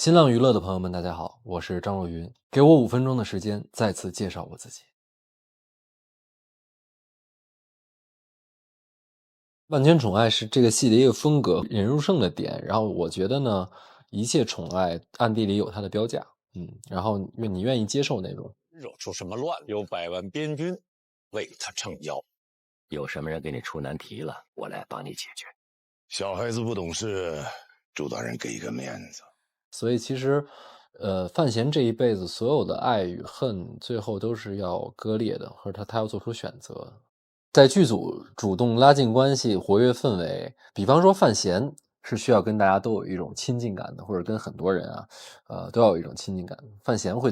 新浪娱乐的朋友们，大家好，我是张若昀。给我5分钟的时间，再次介绍我自己。万千宠爱是这个戏的一个风格，引人入胜的点。然后我觉得呢，一切宠爱暗地里有它的标价，然后你愿意接受那种。惹出什么乱，有100万边军为他撑腰。有什么人给你出难题了，我来帮你解决。小孩子不懂事，朱大人给一个面子。所以其实，范闲这一辈子所有的爱与恨，最后都是要割裂的，或者他要做出选择。在剧组主动拉近关系、活跃氛围，比方说范闲是需要跟大家都有一种亲近感的，或者跟很多人都要有一种亲近感。范闲会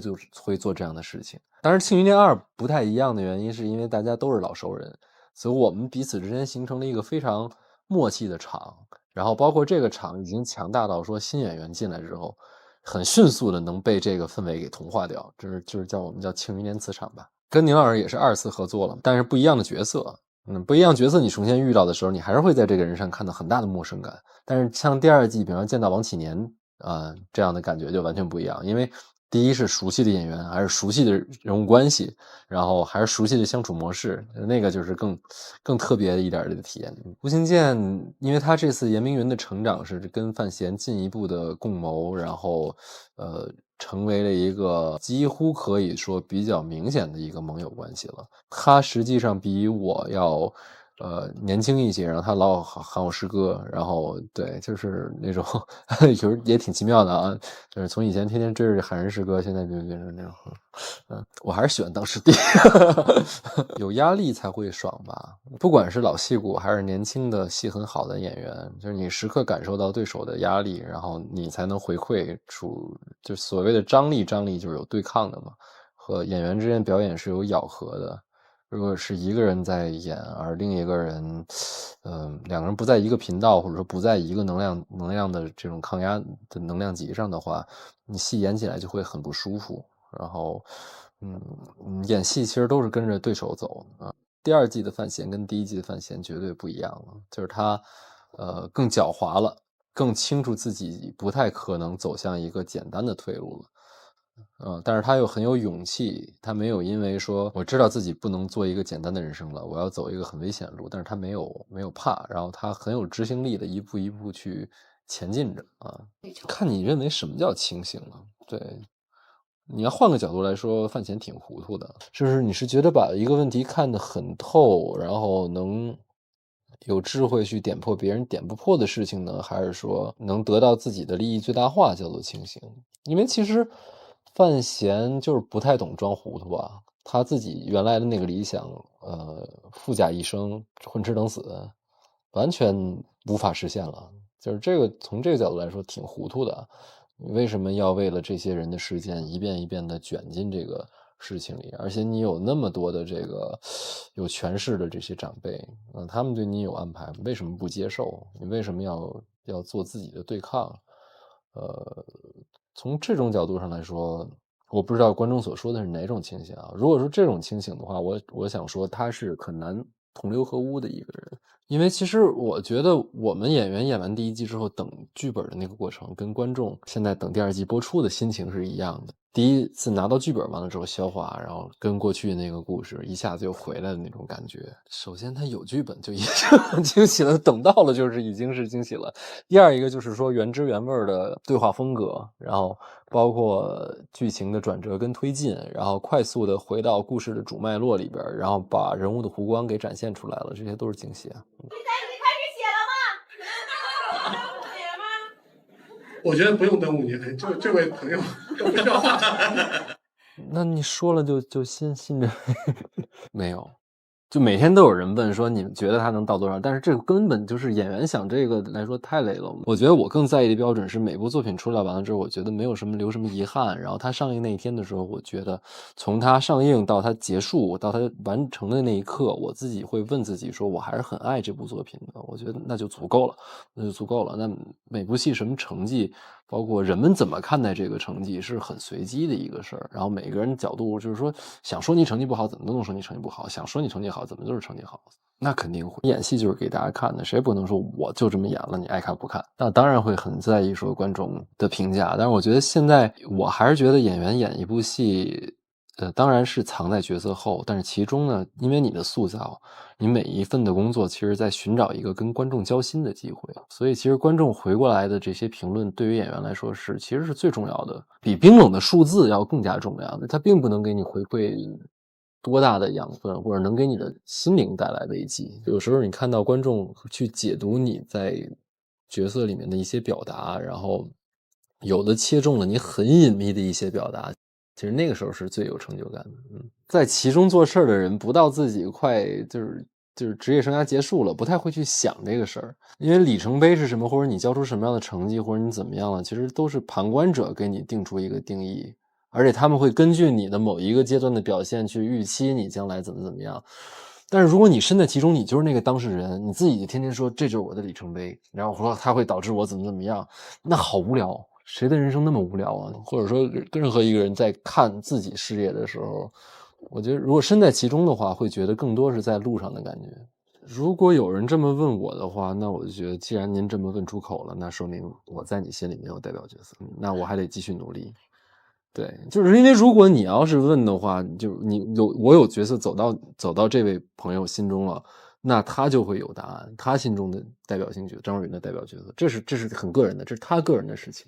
做这样的事情。当然，《庆余年2》不太一样的原因，是因为大家都是老熟人，所以我们彼此之间形成了一个非常默契的场。然后包括这个场已经强大到说新演员进来之后，很迅速的能被这个氛围给同化掉，就是我们叫庆余年磁场吧。跟宁老师也是2次合作了，但是不一样的角色。不一样角色你重新遇到的时候，你还是会在这个人上看到很大的陌生感。但是像第2季，比方见到王启年这样的感觉就完全不一样，因为第一是熟悉的演员，还是熟悉的人物关系，然后还是熟悉的相处模式，那个就是更特别一点的体验。吴行健，因为他这次严明云的成长是跟范闲进一步的共谋，然后成为了一个几乎可以说比较明显的一个盟友关系了。他实际上比我要年轻一些，然后他老喊我师哥，然后对，就是那种有时也挺奇妙的啊，就是从以前天天追着喊人师哥，现在就变成那种我还是喜欢当师弟有压力才会爽吧，不管是老戏骨还是年轻的戏很好的演员，就是你时刻感受到对手的压力，然后你才能回馈出就所谓的张力就是有对抗的嘛，和演员之间表演是有咬合的。如果是一个人在演，而另一个人两个人不在一个频道，或者说不在一个能量的这种抗压的能量级上的话，你戏演起来就会很不舒服。然后演戏其实都是跟着对手走啊。第2季的范闲跟第1季的范闲绝对不一样了，就是他更狡猾了，更清楚自己不太可能走向一个简单的退路了。但是他又很有勇气，他没有因为说我知道自己不能做一个简单的人生了，我要走一个很危险的路，但是他没有怕，然后他很有执行力的一步一步去前进着啊。看你认为什么叫清醒了。对，你要换个角度来说，范闲挺糊涂的，就是你是觉得把一个问题看得很透，然后能有智慧去点破别人点不破的事情呢，还是说能得到自己的利益最大化叫做清醒？因为其实范闲就是不太懂装糊涂啊，他自己原来的那个理想富甲一生混吃等死完全无法实现了，就是这个从这个角度来说挺糊涂的。你为什么要为了这些人的事件一遍一遍的卷进这个事情里？而且你有那么多的这个有权势的这些长辈，他们对你有安排，为什么不接受？你为什么要做自己的对抗？从这种角度上来说，我不知道观众所说的是哪种清醒啊。如果说这种清醒的话，我想说他是很难同流合污的一个人。因为其实我觉得我们演员演完第1季之后等剧本的那个过程，跟观众现在等第2季播出的心情是一样的。第一次拿到剧本完了之后消化，然后跟过去那个故事一下子又回来的那种感觉。首先他有剧本就已经很惊喜了，等到了就是已经是惊喜了。第二一个就是说原汁原味的对话风格，然后包括剧情的转折跟推进，然后快速的回到故事的主脉络里边，然后把人物的弧光给展现出来了，这些都是惊喜啊。你开始写了吗？写吗？我觉得不用等5年，这位朋友都不需要画。那你说了就信着没有，就每天都有人问说你们觉得他能到多少，但是这个根本就是演员想这个来说太累了。我觉得我更在意的标准是每部作品出来完了之后，我觉得没有什么留什么遗憾，然后它上映那一天的时候，我觉得从它上映到它结束到它完成的那一刻，我自己会问自己说我还是很爱这部作品的，我觉得那就足够了。那每部戏什么成绩包括人们怎么看待这个成绩是很随机的一个事儿。然后每个人角度就是说，想说你成绩不好，怎么都能说你成绩不好；想说你成绩好，怎么都是成绩好。那肯定会，演戏就是给大家看的，谁不能说我就这么演了，你爱看不看？那当然会很在意说观众的评价。但是我觉得现在我还是觉得演员演一部戏，当然是藏在角色后，但是其中呢，因为你的塑造，你每一份的工作其实在寻找一个跟观众交心的机会，所以其实观众回过来的这些评论对于演员来说其实是最重要的，比冰冷的数字要更加重要的。它并不能给你回馈多大的养分，或者能给你的心灵带来慰藉。有时候你看到观众去解读你在角色里面的一些表达，然后有的切中了你很隐秘的一些表达，其实那个时候是最有成就感的。在其中做事儿的人，不到自己快就是职业生涯结束了，不太会去想这个事儿，因为里程碑是什么，或者你交出什么样的成绩，或者你怎么样了，其实都是旁观者给你定出一个定义，而且他们会根据你的某一个阶段的表现去预期你将来怎么样。但是如果你身在其中，你就是那个当事人，你自己就天天说这就是我的里程碑，然后说它会导致我怎么样，那好无聊。谁的人生那么无聊啊？或者说任何一个人在看自己事业的时候，我觉得如果身在其中的话，会觉得更多是在路上的感觉。如果有人这么问我的话，那我就觉得既然您这么问出口了，那说明我在你心里没有代表角色，那我还得继续努力。对，就是因为如果你要是问的话，就我有角色走到这位朋友心中了，那他就会有答案，他心中的代表性角色，张若昀的代表角色，这是很个人的，这是他个人的事情。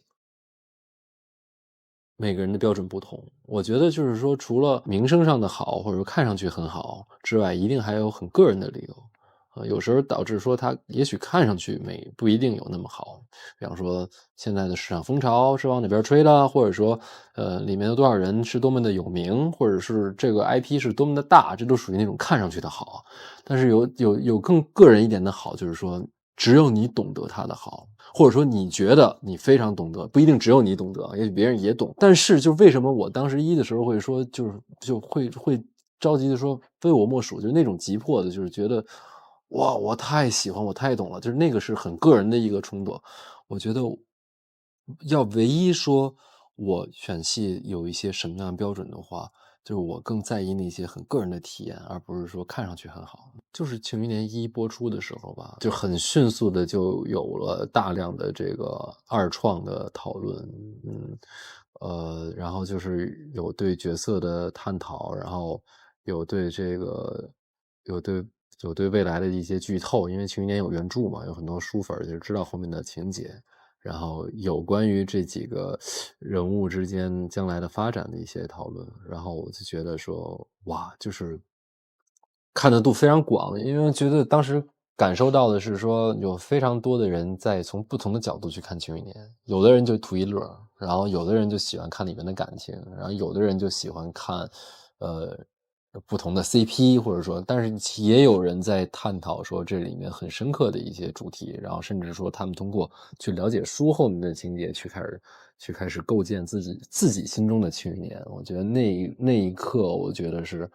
每个人的标准不同，我觉得就是说，除了名声上的好，或者说看上去很好之外，一定还有很个人的理由。有时候导致说他也许看上去不一定有那么好。比方说现在的市场风潮是往哪边吹的，或者说里面有多少人是多么的有名，或者是这个 IP 是多么的大，这都属于那种看上去的好。但是有更个人一点的好，就是说只有你懂得它的好，或者说你觉得你非常懂得，不一定只有你懂得，也许别人也懂。但是就为什么我当时的时候会说，就会着急的说非我莫属，就是那种急迫的，就是觉得哇，我太喜欢，我太懂了，就是那个是很个人的一个冲动。我觉得要唯一说我选戏有一些什么样的标准的话，就是我更在意那些很个人的体验，而不是说看上去很好。就是《庆余年1》播出的时候吧，就很迅速的就有了大量的这个二创的讨论，然后就是有对角色的探讨，然后有对未来的一些剧透，因为《庆余年》有原著嘛，有很多书粉就知道后面的情节。然后有关于这几个人物之间将来的发展的一些讨论，然后我就觉得说，哇，就是看得度非常广，因为觉得当时感受到的是说，有非常多的人在从不同的角度去看《庆余年》，有的人就图一乐，然后有的人就喜欢看里面的感情，然后有的人就喜欢看，不同的 CP， 或者说，但是也有人在探讨说这里面很深刻的一些主题，然后甚至说他们通过去了解书后面的情节，去开始构建自己心中的庆余年。我觉得那一刻，我觉得是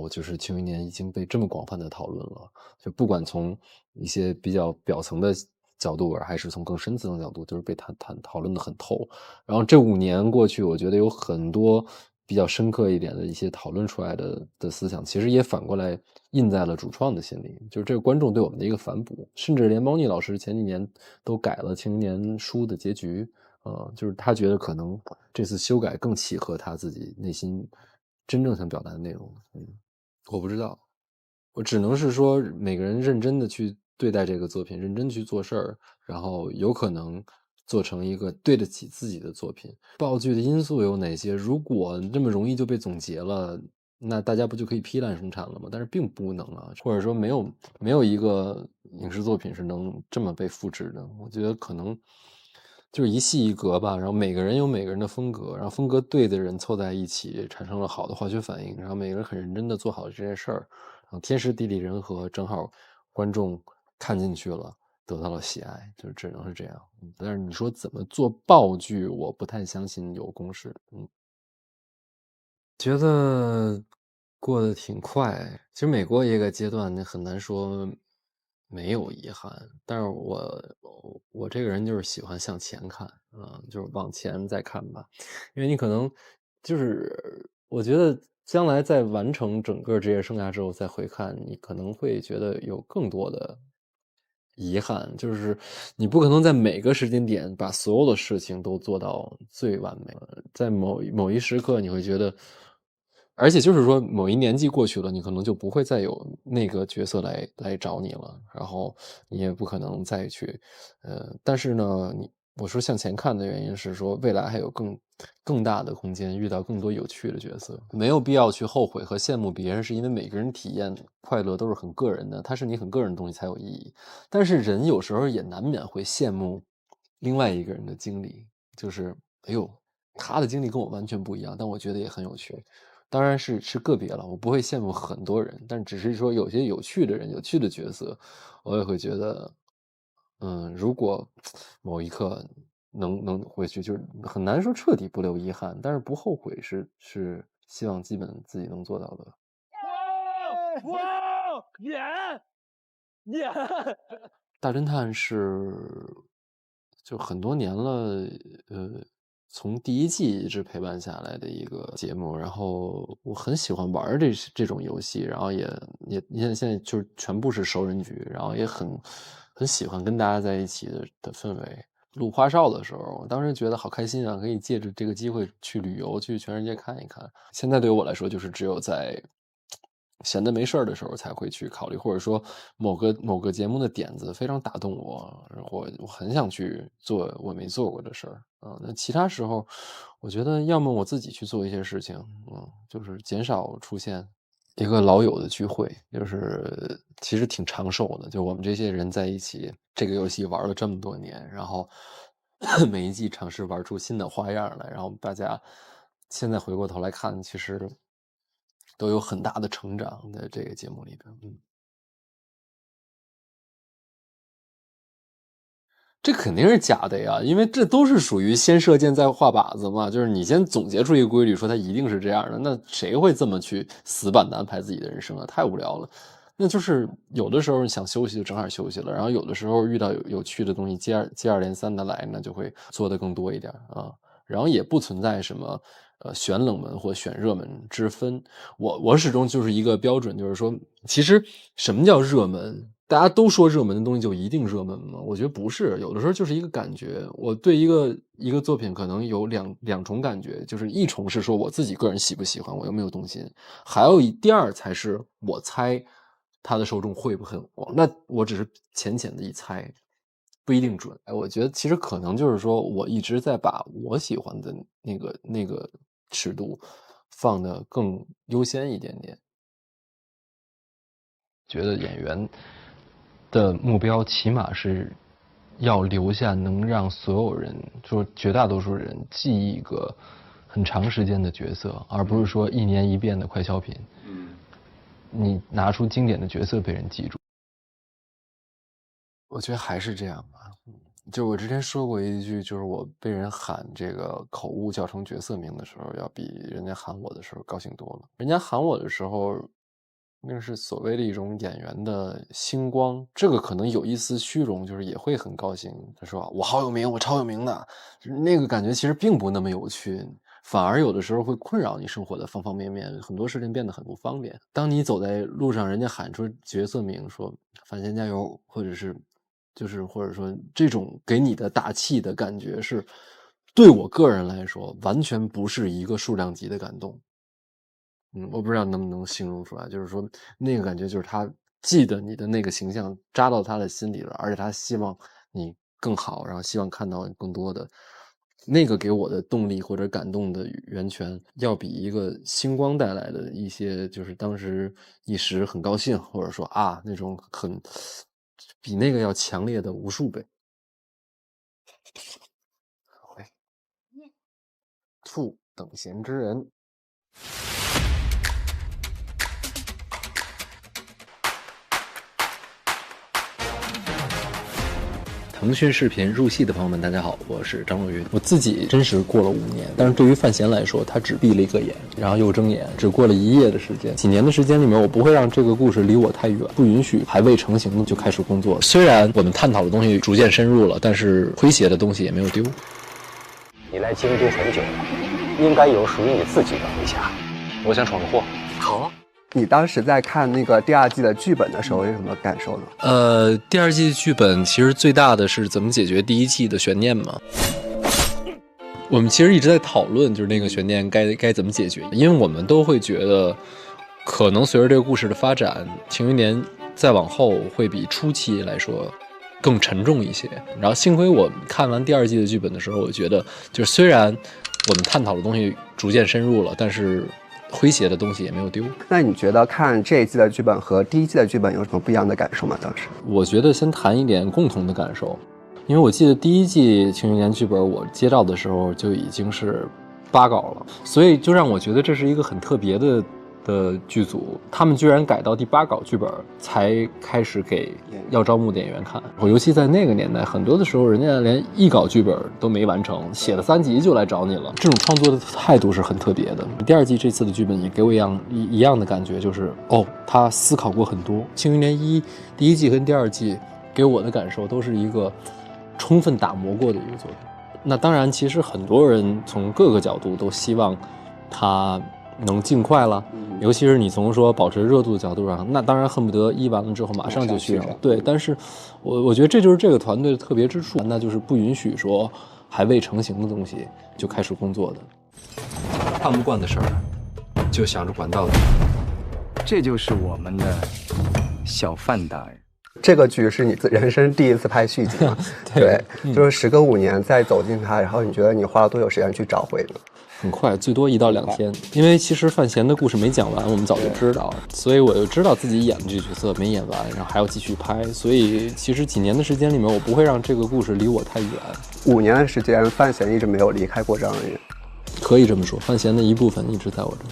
就是庆余年已经被这么广泛的讨论了，就不管从一些比较表层的角度，还是从更深层的角度，就是被讨论的很透。然后这5年过去，我觉得有很多比较深刻一点的一些讨论出来的思想，其实也反过来印在了主创的心里，就是这个观众对我们的一个反哺，甚至连猫腻老师前几年都改了《庆余年》书的结局，就是他觉得可能这次修改更契合他自己内心真正想表达的内容。我不知道，我只能是说每个人认真的去对待这个作品，认真去做事儿，然后有可能做成一个对得起自己的作品。爆剧的因素有哪些？如果这么容易就被总结了，那大家不就可以批量生产了吗？但是并不能啊，或者说没有一个影视作品是能这么被复制的。我觉得可能就是一戏一格吧，然后每个人有每个人的风格，然后风格对的人凑在一起产生了好的化学反应，然后每个人很认真的做好这件事儿，然后天时地利人和，正好观众看进去了，得到了喜爱，就只能是这样。但是你说怎么做爆剧，我不太相信有公式。觉得过得挺快。其实每过一个阶段，你很难说没有遗憾。但是我这个人就是喜欢向前看，就是往前再看吧，因为你可能就是我觉得将来在完成整个职业生涯之后再回看，你可能会觉得有更多的遗憾，就是你不可能在每个时间点把所有的事情都做到最完美，在某一时刻你会觉得，而且就是说某一年纪过去了，你可能就不会再有那个角色来找你了，然后你也不可能再去，但是呢，我说向前看的原因是说未来还有更大的空间，遇到更多有趣的角色，没有必要去后悔和羡慕别人，是因为每个人体验快乐都是很个人的，它是你很个人的东西才有意义。但是人有时候也难免会羡慕另外一个人的经历，就是哎呦，他的经历跟我完全不一样，但我觉得也很有趣。当然是个别了，我不会羡慕很多人，但只是说有些有趣的人、有趣的角色，我也会觉得，如果某一刻能回去，就是很难说彻底不留遗憾，但是不后悔是希望基本自己能做到的。哇，演，大侦探是就很多年了，从第一季一直陪伴下来的一个节目，然后我很喜欢玩这种游戏，然后也现在就是全部是熟人局，然后也很喜欢跟大家在一起的氛围。录花少的时候，我当时觉得好开心啊，可以借着这个机会去旅游，去全世界看一看。现在对于我来说，就是只有在闲得没事儿的时候才会去考虑，或者说某个节目的点子非常打动我很想去做我没做过的事儿啊。那其他时候，我觉得要么我自己去做一些事情，就是减少出现一个老友的聚会，就是其实挺长寿的，就我们这些人在一起，这个游戏玩了这么多年，然后每一季尝试玩出新的花样来，然后大家现在回过头来看，其实都有很大的成长在这个节目里边。这肯定是假的呀，因为这都是属于先射箭再画靶子嘛，就是你先总结出一个规律，说它一定是这样的，那谁会这么去死板的安排自己的人生啊？太无聊了。那就是有的时候想休息就正好休息了，然后有的时候遇到有趣的东西接二连三的来，那就会做得更多一点啊。然后也不存在什么选冷门或选热门之分，我始终就是一个标准，就是说其实什么叫热门？大家都说热门的东西就一定热门吗？我觉得不是，有的时候就是一个感觉。我对一个作品可能有两重感觉，就是一重是说我自己个人喜不喜欢，我有没有动心，还有第二才是我猜他的受众会不会很广。那我只是浅浅的一猜，不一定准。我觉得其实可能就是说我一直在把我喜欢的那个尺度放得更优先一点点。觉得演员的目标起码是要留下能让所有人，就是绝大多数人记忆一个很长时间的角色，而不是说一年一变的快消品。你拿出经典的角色被人记住，我觉得还是这样吧。就我之前说过一句，就是我被人喊这个口误叫成角色名的时候，要比人家喊我的时候高兴多了。人家喊我的时候，那是所谓的一种演员的星光，这个可能有一丝虚荣，就是也会很高兴。他说我好有名，我超有名的，就是那个感觉其实并不那么有趣，反而有的时候会困扰你生活的方方面面，很多事情变得很不方便。当你走在路上，人家喊出角色名，说范闲加油，或者说这种给你的打气的感觉，是对我个人来说完全不是一个数量级的感动。我不知道能不能形容出来，就是说那个感觉就是他记得你的那个形象扎到他的心里了，而且他希望你更好，然后希望看到更多的那个给我的动力或者感动的源泉，要比一个星光带来的一些就是当时一时很高兴，或者说那种比那个要强烈的无数倍。兔等闲之人。腾讯视频入戏的朋友们，大家好，我是张若昀。我自己真实过了5年，但是对于范闲来说，他只闭了一个眼，然后又睁眼，只过了1夜的时间。几年的时间里面，我不会让这个故事离我太远，不允许还未成型的就开始工作。虽然我们探讨的东西逐渐深入了，但是诙谐的东西也没有丢。你来京都很久了，应该有属于你自己的回家。我想闯个祸。好，你当时在看那个第2季的剧本的时候有什么感受呢？第2季剧本其实最大的是怎么解决第1季的悬念嘛。我们其实一直在讨论，就是那个悬念该怎么解决，因为我们都会觉得，可能随着这个故事的发展，《庆余年》再往后会比初期来说更沉重一些。然后幸亏我看完第2季的剧本的时候，我觉得就是虽然我们探讨的东西逐渐深入了，但是诙谐的东西也没有丢。那你觉得看这一季的剧本和第1季的剧本有什么不一样的感受吗？当时我觉得先谈一点共同的感受，因为我记得第1季《庆余年》剧本我接到的时候就已经是8稿了，所以就让我觉得这是一个很特别的剧组，他们居然改到第8稿剧本才开始给要招募的演员看。尤其在那个年代，很多的时候人家连1稿剧本都没完成，写了3集就来找你了，这种创作的态度是很特别的。第2季这次的剧本也给我一样的感觉，就是他思考过很多。《庆余年1》第1季跟第2季给我的感受都是一个充分打磨过的一个作品。那当然，其实很多人从各个角度都希望它能尽快了，尤其是你从说保持热度的角度上，那当然恨不得1完了之后马上就续上。对，但是我觉得这就是这个团队的特别之处，那就是不允许说还未成型的东西就开始工作的。看不惯的事儿，就想着管到底。这就是我们的小范大人。这个剧是你人生第1次拍续集吗？对，就是时隔5年再走进它，然后你觉得你花了多久时间去找回呢？很快，最多1到2天，因为其实范闲的故事没讲完，我们早就知道，所以我就知道自己演的这个角色没演完，然后还要继续拍，所以其实几年的时间里面，我不会让这个故事离我太远。5年的时间，范闲一直没有离开过张恩远，可以这么说，范闲的一部分一直在我这。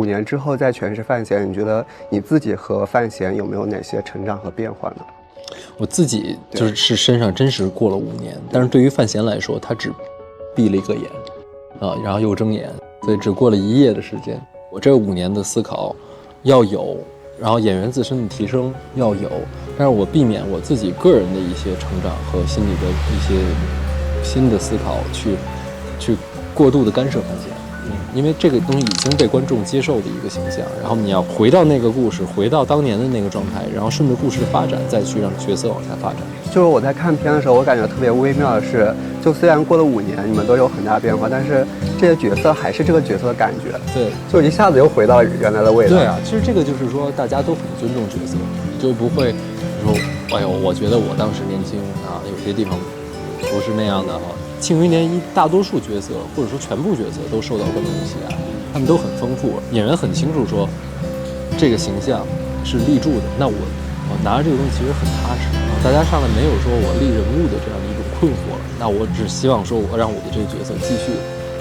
5年之后再诠释范闲，你觉得你自己和范闲有没有哪些成长和变化呢？我自己就是身上真实过了5年，但是对于范闲来说，他只闭了一个眼。然后又睁眼，所以只过了1夜的时间。我这5年的思考要有，然后演员自身的提升要有，但是我避免我自己个人的一些成长和心理的一些新的思考去过度的干涉范闲。因为这个东西已经被观众接受的一个形象，然后你要回到那个故事，回到当年的那个状态，然后顺着故事的发展再去让角色往下发展。就是我在看片的时候，我感觉特别微妙的是，就虽然过了5年，你们都有很大变化，但是这个角色还是这个角色的感觉。对，就一下子又回到原来的味道。对啊，其实这个就是说，大家都很尊重角色，你就不会说，哎呦，我觉得我当时年轻啊，有些地方不是那样的哈。庆余年1大多数角色或者说全部角色都受到观众的喜爱，他们都很丰富，演员很清楚说这个形象是立住的，那我拿着这个东西其实很踏实。大家上来没有说我立人物的这样的一种困惑了，那我只希望说我让我的这个角色继续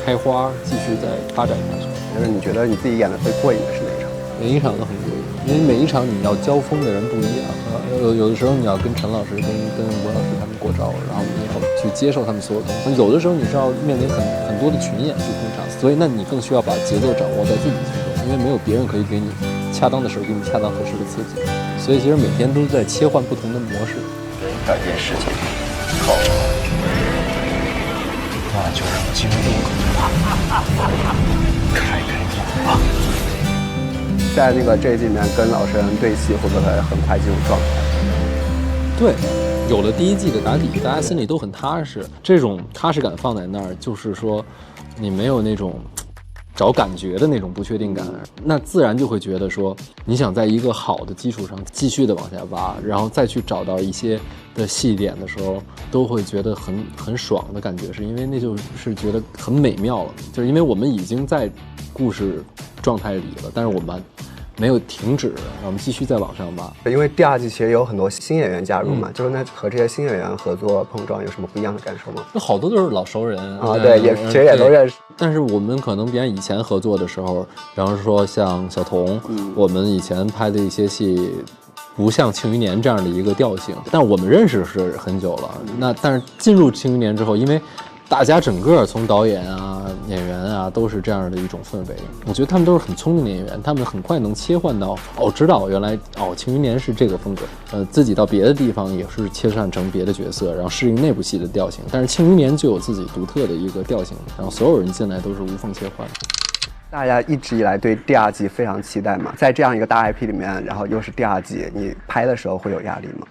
开花，继续再发展下去。就是你觉得你自己演的最过瘾的是哪一场？每一场都很过瘾，因为每一场你要交锋的人不一样啊。有的时候你要跟陈老师、跟吴老师他们过招，然后你要去接受他们所有东西。有的时候你是要面临很多的群演去捧场，所以那你更需要把节奏掌握在自己心中，因为没有别人可以给你恰当的时候给你恰当合适的刺激。所以其实每天都在切换不同的模式。改变世界，好，那就让京都开眼吧。在那个这一季里面跟老生对戏，会不会很快进入状态？对，有了第1季的打底，大家心里都很踏实。这种踏实感放在那儿，就是说你没有那种找感觉的那种不确定感，那自然就会觉得说你想在一个好的基础上继续的往下挖，然后再去找到一些的细点的时候，都会觉得很爽的感觉，是因为那就是觉得很美妙了，就是因为我们已经在故事状态里了，但是我们没有停止，我们继续再往上挖。因为第2季其实有很多新演员加入嘛，就是那和这些新演员合作碰撞有什么不一样的感受吗？那好多都是老熟人啊，对，其实也都认识。但是我们可能比以前合作的时候，比方说像小童，我们以前拍的一些戏，不像《庆余年》这样的一个调性，但我们认识是很久了。但是进入《庆余年》之后，因为大家整个从导演啊、演员啊，都是这样的一种氛围。我觉得他们都是很聪明的演员，他们很快能切换到知道原来《庆余年》是这个风格，自己到别的地方也是切换成别的角色，然后适应那部戏的调性。但是《庆余年》就有自己独特的一个调性，然后所有人进来都是无缝切换。大家一直以来对第2季非常期待嘛，在这样一个大 IP 里面，然后又是第2季，你拍的时候会有压力吗？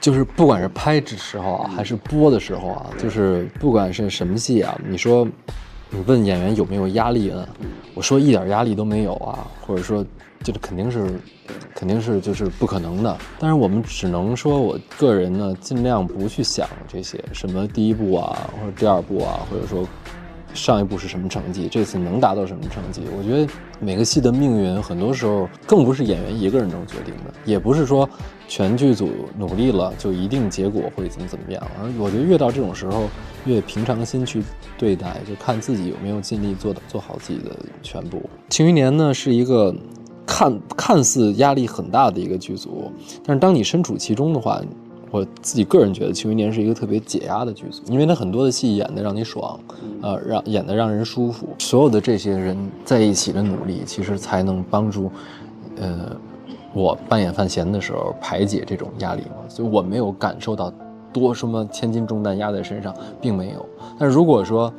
就是不管是拍的时候啊，还是播的时候啊，就是不管是什么戏啊，你问演员有没有压力呢？我说一点压力都没有啊，或者说就是肯定是就是不可能的。但是我们只能说，我个人呢尽量不去想这些什么第1部啊，或者第2部啊，或者说上一部是什么成绩，这次能达到什么成绩。我觉得每个戏的命运很多时候更不是演员一个人能决定的，也不是说全剧组努力了就一定结果会怎么样。而我觉得越到这种时候越平常心去对待，就看自己有没有尽力做好自己的全部。庆余年呢是一个看似压力很大的一个剧组，但是当你身处其中的话，我自己个人觉得《庆余年》是一个特别解压的剧组，因为它很多的戏演得让你爽，演得让人舒服。所有的这些人在一起的努力，其实才能帮助，我扮演范闲的时候排解这种压力嘛。所以我没有感受到多什么千斤重担压在身上，并没有。但是如果说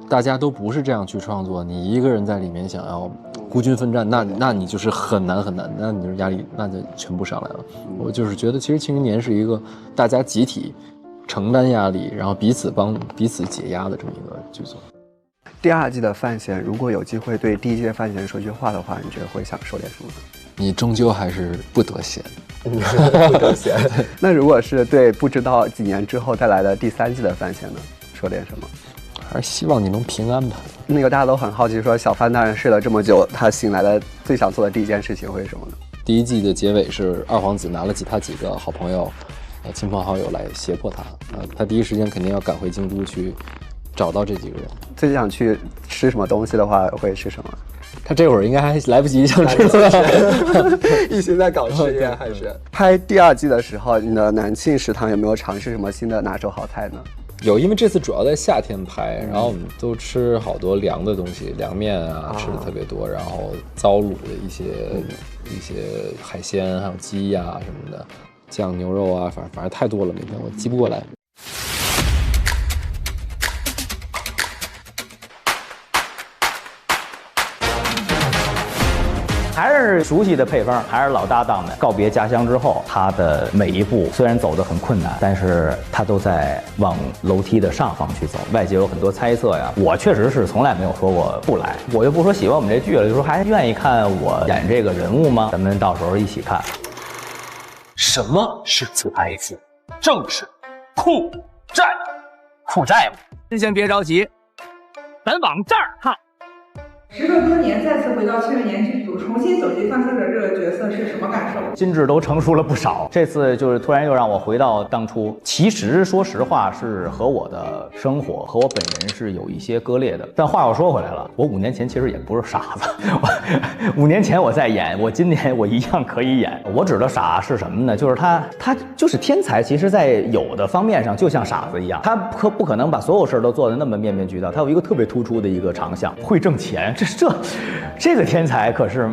大家都不是这样去创作，你一个人在里面想要孤军奋战，那你就是很难，那你的压力那就全部上来了。我就是觉得，其实《庆余年》是一个大家集体承担压力，然后彼此帮彼此解压的这么一个剧组。第2季的范闲，如果有机会对第1季的范闲说句话的话，你觉得会想说点什么？你终究还是不得闲。不得闲。那如果是对不知道几年之后再来的第3季的范闲呢，说点什么？还是希望你能平安吧。那个大家都很好奇，说小范大人睡了这么久，他醒来的最想做的第一件事情会是什么呢？第1季的结尾是二皇子拿了他几个好朋友、亲朋好友来胁迫他，他第一时间肯定要赶回京都去找到这几个人。最想去吃什么东西的话，会吃什么？他这会儿应该还来不及想吃了，一心在搞事业还是？拍第2季的时候，你的南庆食堂有没有尝试什么新的拿手好菜呢？有，因为这次主要在夏天拍，然后我们都吃好多凉的东西，凉面啊吃的特别多，然后糟卤的一些海鲜，还有鸡呀什么的，酱牛肉啊，反正太多了，每天我记不过来。还是熟悉的配方，还是老搭档们。告别家乡之后，他的每一步虽然走得很困难，但是他都在往楼梯的上方去走。外界有很多猜测呀，我确实是从来没有说过不来。我又不说喜欢我们这剧了，就说还愿意看我演这个人物吗？咱们到时候一起看。什么是财富？正是库债。库债嘛，您先别着急，咱往这儿看。时隔多年再次回到庆余年剧组，重新走进范思哲这个角色是什么感受？心智都成熟了不少。这次就是突然又让我回到当初，其实说实话是和我的生活和我本人是有一些割裂的。但话又说回来了，我5年前其实也不是傻子，5年前我在演，我今年我一样可以演。我指的傻是什么呢？就是他就是天才，其实在有的方面上就像傻子一样，他不可能把所有事都做得那么面面俱到，他有一个特别突出的一个长项，会挣钱。这个天才可是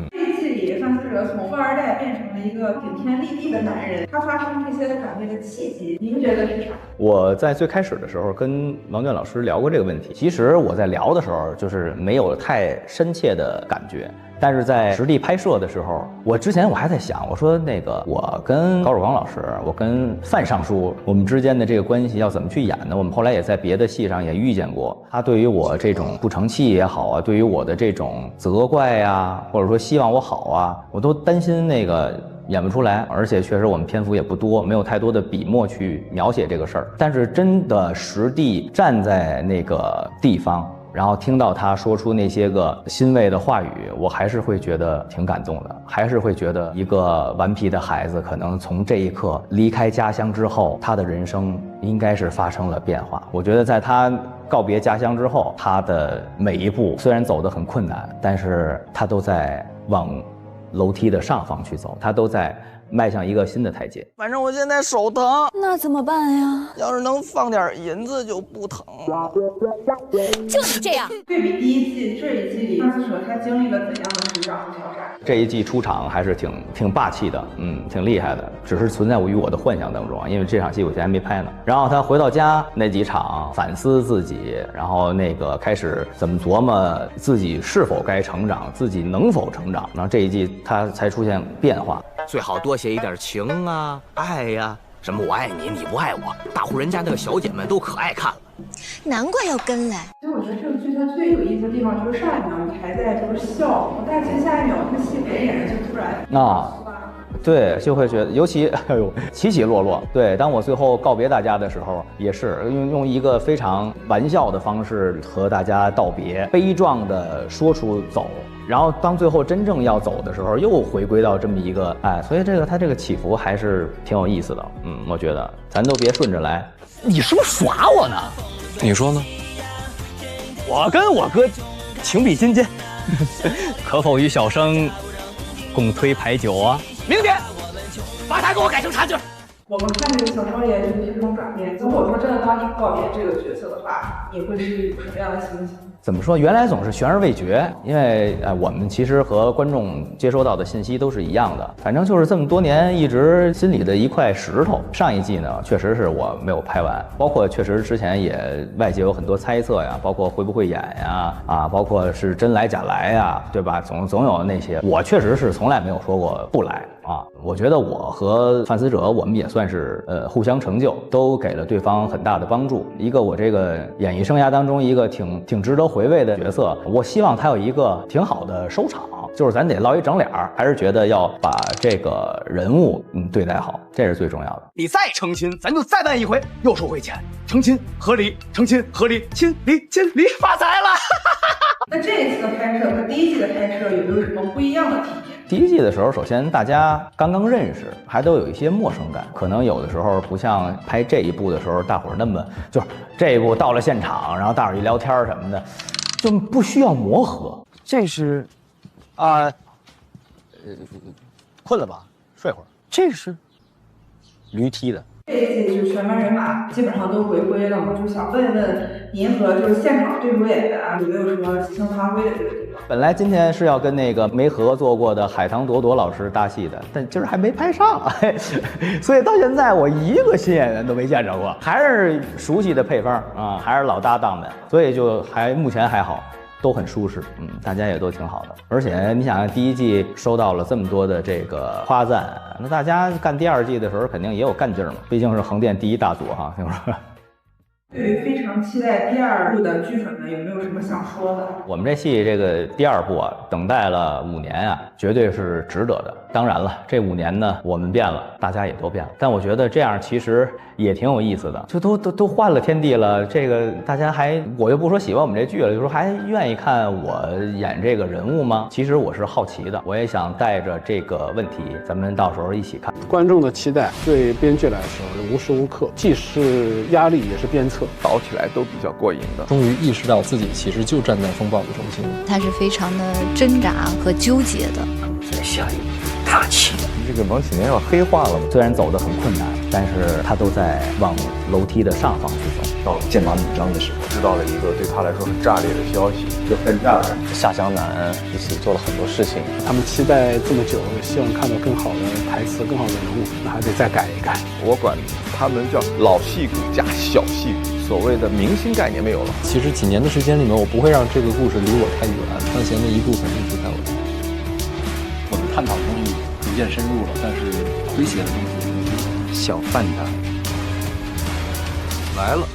这一季里，范思哲从富二代变成了一个顶天立地的男人，他发生这些改变的契机，您觉得是啥？我在最开始的时候跟王娟老师聊过这个问题。其实我在聊的时候，就是没有太深切的感觉。但是在实地拍摄的时候，我之前还在想，我说那个我跟高汝光老师，我跟范尚书，我们之间的这个关系要怎么去演呢？我们后来也在别的戏上也遇见过，他对于我这种不成器也好啊，对于我的这种责怪呀，或者说希望我好啊，我都担心那个演不出来，而且确实我们篇幅也不多，没有太多的笔墨去描写这个事儿。但是真的实地站在那个地方，然后听到他说出那些个欣慰的话语，我还是会觉得挺感动的，还是会觉得一个顽皮的孩子可能从这一刻离开家乡之后，他的人生应该是发生了变化。我觉得在他告别家乡之后，他的每一步虽然走得很困难，但是他都在往楼梯的上方去走，他都在迈向一个新的台阶。反正我现在手疼，那怎么办呀？要是能放点银子就不疼了。就是这样。对比第一季，这一季里范思哲他经历了怎样的成长和挑战？这一季出场还是挺霸气的，挺厉害的，只是存在于我的幻想当中啊，因为这场戏我现在还没拍呢。然后他回到家那几场反思自己，然后那个开始怎么琢磨自己是否该成长，自己能否成长，然后这一季他才出现变化。最好多写一点情啊、爱呀，什么我爱你，你不爱我，大户人家那个小姐们都可爱看了。难怪要跟来。其实我觉得这个剧它最有意思的地方就是上一秒你还在就是笑，但其实下一秒这个戏本演员就突然对，就会觉得，尤其起起落落。对，当我最后告别大家的时候，也是用一个非常玩笑的方式和大家道别，悲壮的说出走。然后当最后真正要走的时候，又回归到这么一个所以他这个起伏还是挺有意思的。我觉得咱都别顺着来。你是不是耍我呢？你说呢？我跟我哥情比金坚，可否与小生共推牌九啊？明天把他给我改成茶具。我们看这个小少爷就是这种转变。如果说真的当你告别这个角色的话，你会是一种什么样的心情？怎么说？原来总是悬而未决，因为我们其实和观众接收到的信息都是一样的。反正就是这么多年一直心里的一块石头。上一季呢，确实是我没有拍完，包括确实之前也外界有很多猜测呀，包括会不会演呀，包括是真来假来呀，对吧？总有那些，我确实是从来没有说过不来。我觉得我和范思哲，我们也算是互相成就，都给了对方很大的帮助。一个我这个演艺生涯当中一个挺值得回味的角色，我希望他有一个挺好的收场，就是咱得落一整脸儿，还是觉得要把这个人物对待好，这是最重要的。你再成亲，咱就再办一回，又收回钱，成亲合理，成亲合理，亲离亲离，发财了。那这一次的拍摄和第一季的拍摄有没有什么不一样的体验？第一季的时候，首先大家刚刚认识，还都有一些陌生感，可能有的时候不像拍这一部的时候，大伙儿那么就是这一部到了现场，然后大伙儿一聊天什么的，就不需要磨合。这是，困了吧？睡会儿。这是驴踢的。这一季就是全班人马基本上都回归了，我就想问问您和就是现场对手演员有没有什么即兴发挥的这个地方？本来今天是要跟那个没合作过的海棠朵朵老师搭戏的，但今儿还没拍上，所以到现在我一个新演员都没见着过，还是熟悉的配方还是老搭档们，所以就目前还好。都很舒适，大家也都挺好的。而且你想，第一季收到了这么多的这个夸赞，那大家干第二季的时候肯定也有干劲儿嘛，毕竟是横店第一大组哈，是不是？对于非常期待第二部的剧粉们，有没有什么想说的？我们这戏这个第二部等待了5年绝对是值得的。当然了，这5年呢，我们变了，大家也都变了。但我觉得这样其实也挺有意思的，就都换了天地了，这个大家我就不说喜欢我们这剧了，就说还愿意看我演这个人物吗？其实我是好奇的，我也想带着这个问题，咱们到时候一起看。观众的期待对编剧来说无时无刻既是压力也是鞭策，导起来都比较过瘾的。终于意识到自己其实就站在风暴的中心，他是非常的挣扎和纠结的。在下雨大气。这个王启年要黑化了吗？虽然走得很困难，但是他都在往楼梯的上方去走。到了剑拔弩张的时候，知道了一个对他来说很炸裂的消息，就分家人下江南一起做了很多事情。他们期待这么久，希望看到更好的台词、更好的人物，那还得再改一改。我管他们叫老戏骨加小戏骨，所谓的明星概念没有了。其实几年的时间里面，我不会让这个故事离我太远，范闲的一部分一直在我这里。我们探讨的东西逐渐深入了，但是诙谐的东西小范达来了。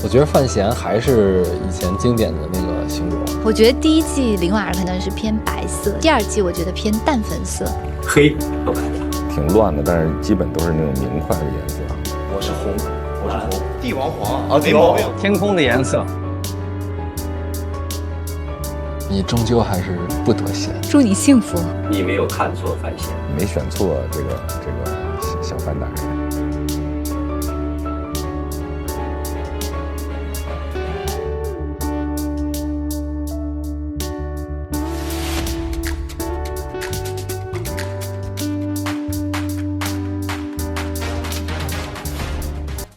我觉得范闲还是以前经典的那个形容。我觉得第一季林婉儿可能是偏白色，第二季我觉得偏淡粉色，黑和白挺乱的，但是基本都是那种明快的颜色。我是红，帝王黄没毛病。天空的颜色。你终究还是不得闲。祝你幸福。你没有看错范闲，没选错这个小范达人。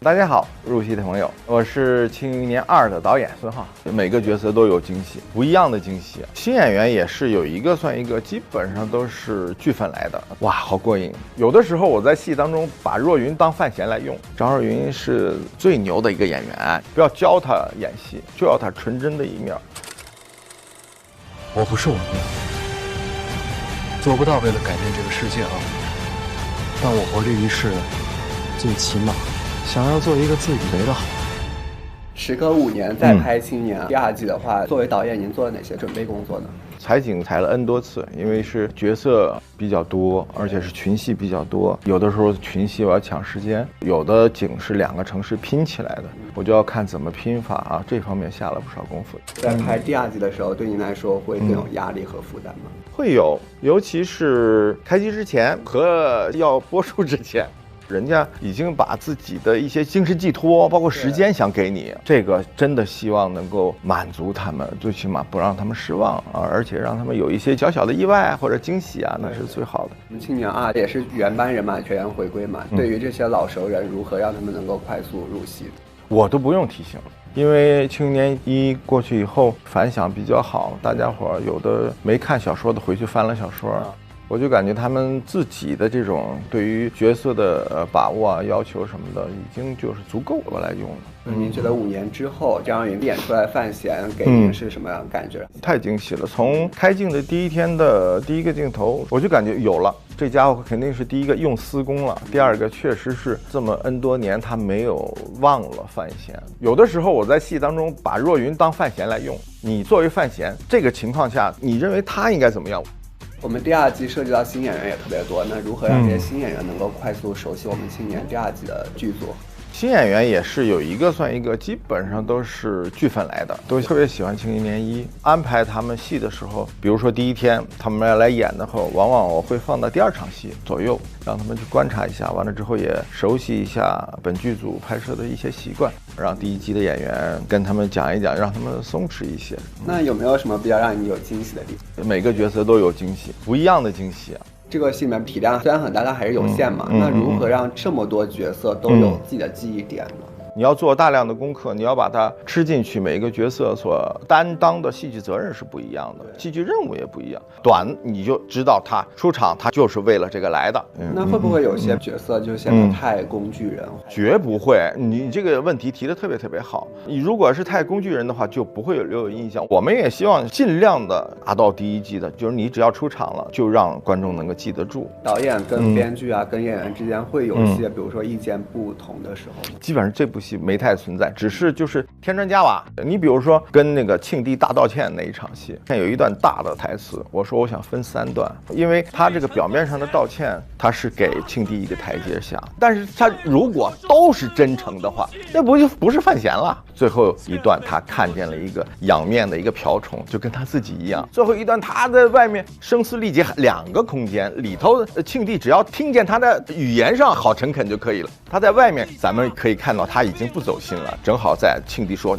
大家好，入戏的朋友，我是《庆余年2》的导演孙浩。每个角色都有惊喜，不一样的惊喜。新演员也是有一个算一个，基本上都是剧粉来的。哇，好过瘾！有的时候我在戏当中把若云当范闲来用。张若昀是最牛的一个演员，不要教他演戏，就要他纯真的一面。我不是我命，做不到为了改变这个世界啊！但我活这一世，最起码想要做一个自以为的好。时隔5年再拍《青年》第2季的话，作为导演，您做了哪些准备工作呢？采景采了 N 多次，因为是角色比较多，而且是群戏比较多。有的时候群戏我要抢时间，有的景是2个城市拼起来的，我就要看怎么拼法啊。这方面下了不少功夫。在拍第2季的时候，对您来说会更有压力和负担吗？会有，尤其是开机之前和要播出之前。人家已经把自己的一些精神寄托，包括时间想给你，这个真的希望能够满足他们，最起码不让他们失望啊，而且让他们有一些小小的意外或者惊喜啊，那是最好的。青年2也是原班人马全员回归嘛，对于这些老熟人，如何让他们能够快速入戏？我都不用提醒，因为青年1过去以后反响比较好，大家伙有的没看小说的回去翻了小说。我就感觉他们自己的这种对于角色的把握啊、要求什么的，已经就是足够我来用了。您觉得5年之后，张若昀演出来范闲给您是什么样的感觉？太惊喜了！从开镜的第1天的第1个镜头，我就感觉有了，这家伙肯定是第1个用私工了。第2个确实是这么 N 多年他没有忘了范闲。有的时候我在戏当中把若云当范闲来用，你作为范闲，这个情况下，你认为他应该怎么样？我们第2季涉及到新演员也特别多，那如何让这些新演员能够快速熟悉我们青年第2季的剧组？新演员也是有一个算一个，基本上都是剧粉来的，都特别喜欢《庆余年1》。安排他们戏的时候，比如说第1天他们要来演的后，往往我会放到第2场戏左右，让他们去观察一下，完了之后也熟悉一下本剧组拍摄的一些习惯，让第1季的演员跟他们讲一讲，让他们松弛一些。那有没有什么比较让你有惊喜的地方？每个角色都有惊喜，不一样的惊喜啊。这个戏里面体量虽然很大，但还是有限嘛。那如何让这么多角色都有自己的记忆点呢？你要做大量的功课，你要把它吃进去，每一个角色所担当的戏剧责任是不一样的，戏剧任务也不一样。短你就知道他出场，他就是为了这个来的。那会不会有些角色就显得太工具人？绝不会，你这个问题提得特别特别好。你如果是太工具人的话，就不会留有印象。我们也希望尽量的达到第1季的，就是你只要出场了，就让观众能够记得住。导演跟编剧啊，跟演员之间会有些，比如说意见不同的时候。基本上这部戏没太存在，只是就是添砖加瓦。你比如说跟那个庆帝大道歉那一场戏，有一段大的台词，我说我想分3段，因为他这个表面上的道歉，他是给庆帝一个台阶下，但是他如果都是真诚的话，那不是范闲了。最后一段他看见了一个仰面的一个瓢虫，就跟他自己一样。最后一段他在外面声嘶力竭2个空间里头，庆帝只要听见他的语言上好诚恳就可以了。他在外面咱们可以看到他已经不走心了，正好在庆帝说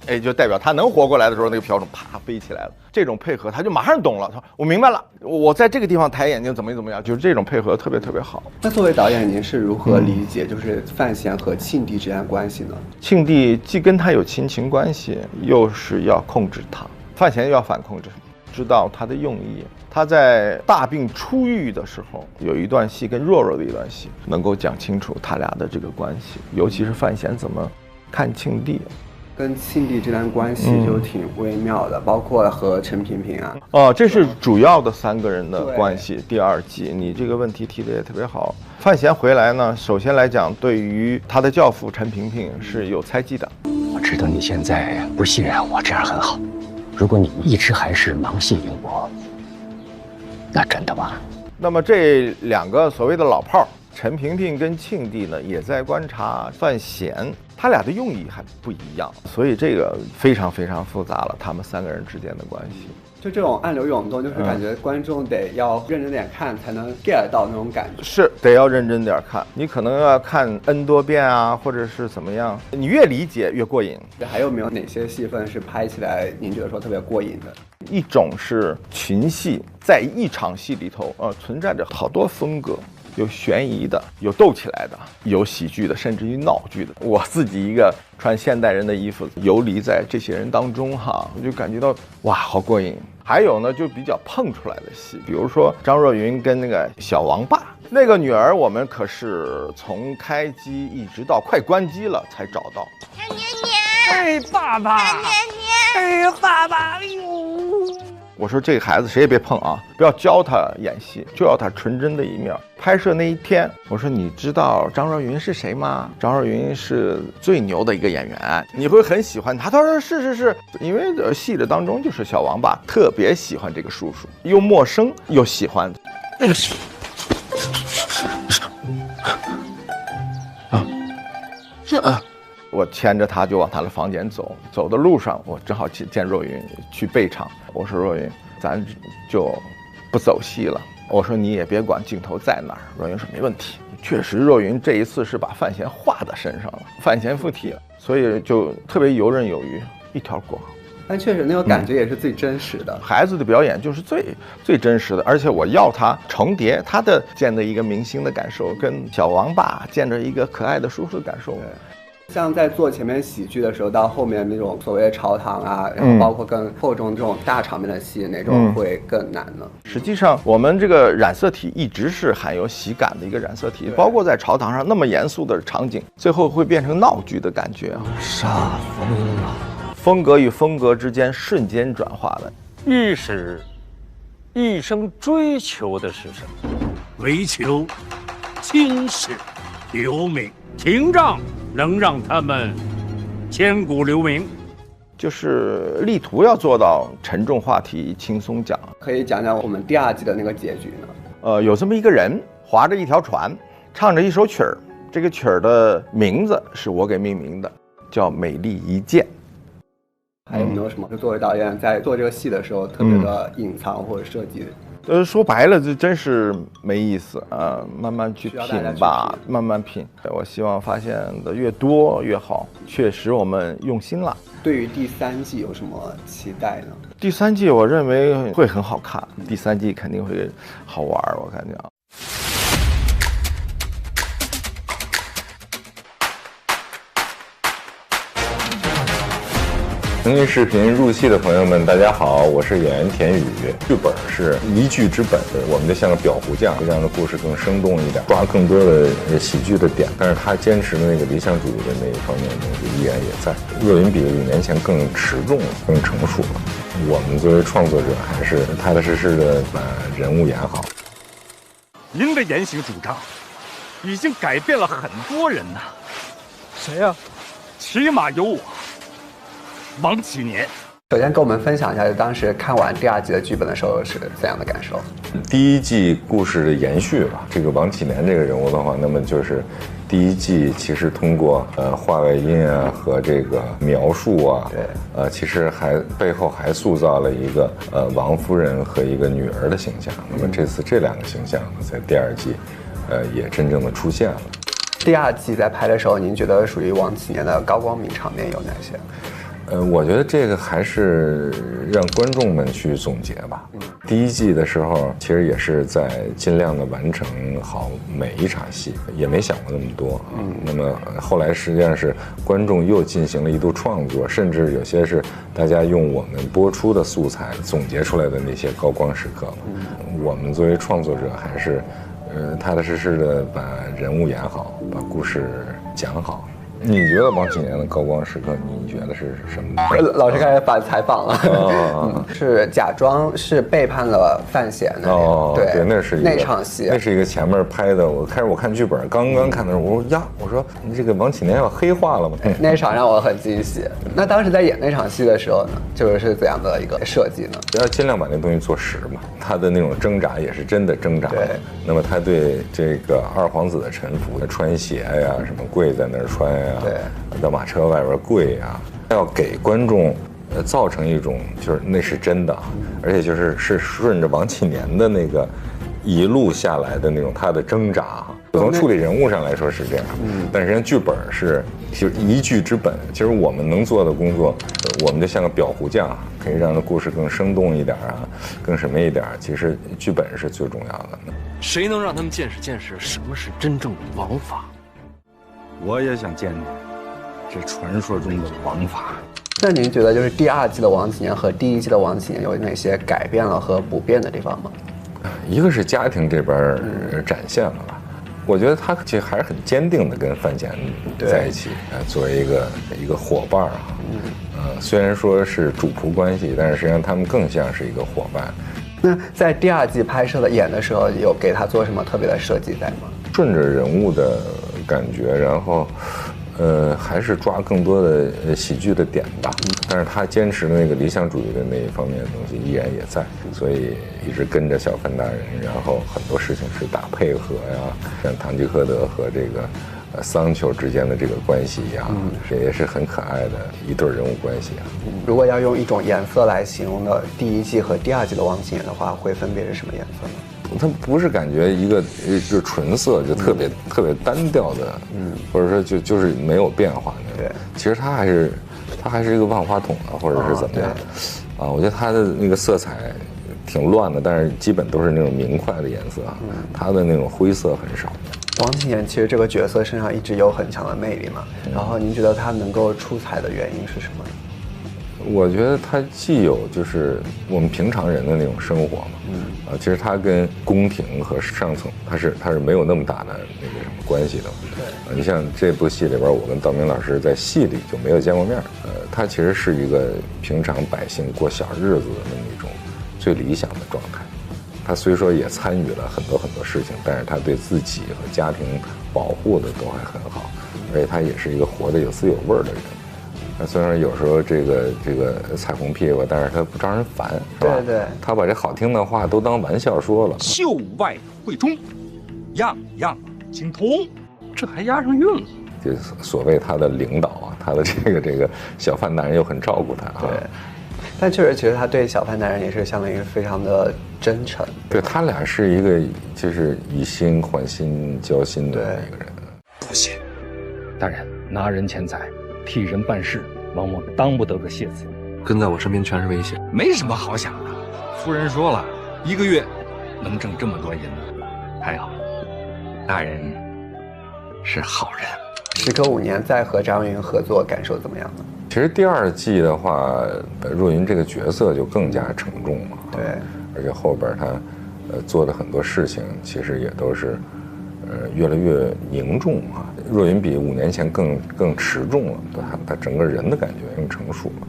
哎，就代表他能活过来的时候，那个瓢虫啪飞起来了。这种配合他就马上懂了，他说我明白了，我在这个地方抬眼睛怎么样，就是这种配合特别特别好。那作为导演，您是如何理解就是范闲和庆帝之间的关系呢？庆帝既跟他有亲情关系，又是要控制他，范闲要反控制，知道他的用意。他在大病初愈的时候，有一段戏跟若若的一段戏，能够讲清楚他俩的这个关系，尤其是范闲怎么看庆帝。跟庆帝这段关系就挺微妙的，包括和陈萍萍啊。哦，这是主要的3个人的关系。第2季，你这个问题提的也特别好。范闲回来呢，首先来讲，对于他的教父陈萍萍是有猜忌的。我知道你现在不信任我，这样很好。如果你一直还是盲信我，那真的完了。那么这2个所谓的老炮儿，陈萍萍跟庆帝呢，也在观察范闲，他俩的用意还不一样，所以这个非常非常复杂了，他们3个人之间的关系。就这种暗流涌动，就是感觉观众得要认真点看，才能 get 到那种感觉。是得要认真点看，你可能要看 N 多遍啊，或者是怎么样，你越理解越过瘾。还有没有哪些戏份是拍起来您觉得说特别过瘾的？一种是群戏，在一场戏里头存在着好多风格。有悬疑的，有斗起来的，有喜剧的，甚至于闹剧的。我自己一个穿现代人的衣服游离在这些人当中哈，我就感觉到哇，好过瘾。还有呢，就比较碰出来的戏，比如说张若昀跟那个小王八那个女儿，我们可是从开机一直到快关机了才找到。哎，爸爸！哎呀，爸爸！哎呦！我说这个孩子谁也别碰啊，不要教他演戏，就要他纯真的一面。拍摄那一天，我说你知道张若昀是谁吗？张若昀是最牛的一个演员，你会很喜欢他。他说是，因为戏的当中就是小王八特别喜欢这个叔叔，又陌生又喜欢。我牵着他就往他的房间走，走的路上我正好见若昀去备场，我说若昀，咱就不走戏了。我说你也别管镜头在哪儿。若昀说没问题。确实，若昀这一次是把范闲画在身上了，范闲附体了，所以就特别游刃有余，一条过。但确实那种感觉也是最真实的。孩子的表演就是最真实的，而且我要他重叠他的见的一个明星的感受，跟小王八见着一个可爱的叔叔的感受。像在做前面喜剧的时候，到后面那种所谓的朝堂啊，然后包括更厚重这种大场面的戏，哪种会更难呢？实际上，我们这个染色体一直是含有喜感的一个染色体，包括在朝堂上那么严肃的场景，最后会变成闹剧的感觉啊！杀疯了，风格与风格之间瞬间转化的。御史一生追求的是什么？唯求青史留名，廷杖能让他们千古留名。就是力图要做到沉重话题轻松讲。可以讲讲我们第2季的那个结局呢？有这么一个人划着一条船，唱着一首曲儿，这个曲儿的名字是我给命名的，叫《美丽一见》。还有没有什么作为导演在做这个戏的时候特别的隐藏或者设计？说白了，这真是没意思啊！慢慢去品吧，慢慢品。我希望发现的越多越好。确实，我们用心了。对于第3季有什么期待呢？第3季我认为会很好看，第3季肯定会好玩，我感觉啊。腾讯视频入戏的朋友们，大家好，我是演员田雨。剧本是一剧之本，我们就像个裱糊匠，让这故事更生动一点，抓更多的喜剧的点。但是他坚持的那个理想主义的那一方面的东西依然也在。若昀比5年前更持重了，更成熟了。我们作为创作者，还是踏踏实实的把人物演好。您的言行主张已经改变了很多人呐。谁呀？起码有我。王启年，首先跟我们分享一下，就当时看完第2季的剧本的时候是怎样的感受？第1季故事的延续吧。这个王启年这个人物的话，那么就是第1季其实通过话外音啊和这个描述啊，对，其实还背后还塑造了一个王夫人和一个女儿的形象。那么这次这2个形象呢，在第2季，也真正的出现了。第2季在拍的时候，您觉得属于王启年的高光名场面有哪些？我觉得这个还是让观众们去总结吧。第1季的时候，其实也是在尽量的完成好每一场戏，也没想过那么多啊。那么后来实际上是观众又进行了一度创作，甚至有些是大家用我们播出的素材总结出来的那些高光时刻。我们作为创作者，还是踏踏实实的把人物演好，把故事讲好。你觉得王启年的高光时刻，你觉得是什么？老师开始反采访了，是假装是背叛了范闲的。对，那是那场戏，那是一个前面拍的。我看剧本，刚刚看的时候，我说呀，我说你这个王启年要黑化了吗？那场让我很惊喜。那当时在演那场戏的时候呢，就是怎样的一个设计呢？要尽量把那东西做实嘛。他的那种挣扎也是真的挣扎。对。那么他对这个2皇子的臣服，穿鞋呀，什么跪在那儿穿呀。对，到马车外边跪啊，要给观众造成一种就是那是真的，而且是顺着王启年的那个一路下来的那种他的挣扎。从处理人物上来说是这样，但是人家剧本是就是一剧之本。其实我们能做的工作，我们就像个裱糊匠，可以让这故事更生动一点啊，更什么一点，其实剧本是最重要的。谁能让他们见识见识什么是真正的王法？我也想见见这传说中的王法。那您觉得就是第2季的王启年和第1季的王启年有哪些改变了和不变的地方吗？一个是家庭这边展现了吧，我觉得他其实还是很坚定的跟范闲在一起，作为一个伙伴啊。虽然说是主仆关系，但是实际上他们更像是一个伙伴。那在第2季拍摄的演的时候，有给他做什么特别的设计在吗？顺着人物的感觉，然后还是抓更多的喜剧的点吧。但是他坚持的那个理想主义的那一方面的东西依然也在，所以一直跟着小范大人，然后很多事情是打配合呀，像堂吉诃德和这个桑丘之间的这个关系一样，也是很可爱的一对人物关系啊。如果要用一种颜色来形容的第1季和第2季的王启年的话，会分别是什么颜色呢？它不是感觉一个就是纯色，就特别单调的，或者说就是没有变化那种。其实它还是一个万花筒啊，或者是怎么样啊？我觉得它的那个色彩挺乱的，但是基本都是那种明快的颜色啊，它的那种灰色很少。王启年其实这个角色身上一直有很强的魅力嘛，然后您觉得他能够出彩的原因是什么呢？我觉得他既有就是我们平常人的那种生活嘛，其实他跟宫廷和上层他是没有那么大的那个什么关系的。对，你像这部戏里边，我跟道明老师在戏里就没有见过面，他其实是一个平常百姓过小日子的那么一种最理想的状态。他虽说也参与了很多事情，但是他对自己和家庭保护的都还很好，而且他也是一个活得有滋有味的人。虽然有时候这个彩虹屁股，但是他不招人烦，是吧？对，他把这好听的话都当玩笑说了。秀外慧中，样样精通，这还押上韵了。就所谓他的领导啊，他的这个小范大人又很照顾他啊。对，但确实，其实他对小范大人也是相当于非常的真诚。对他俩是一个就是以心换心交心的一个人。不行，大人拿人钱财。替人办事，往往当不得个谢字。跟在我身边全是危险，没什么好想的。夫人说了，1个月能挣这么多银子，还好，大人是好人。时隔5年再和张若昀合作，感受怎么样呢？其实第2季的话，若昀这个角色就更加沉重嘛。对，而且后边他做的很多事情，其实也都是。越来越凝重啊，若昀比5年前更持重了，他整个人的感觉更成熟了。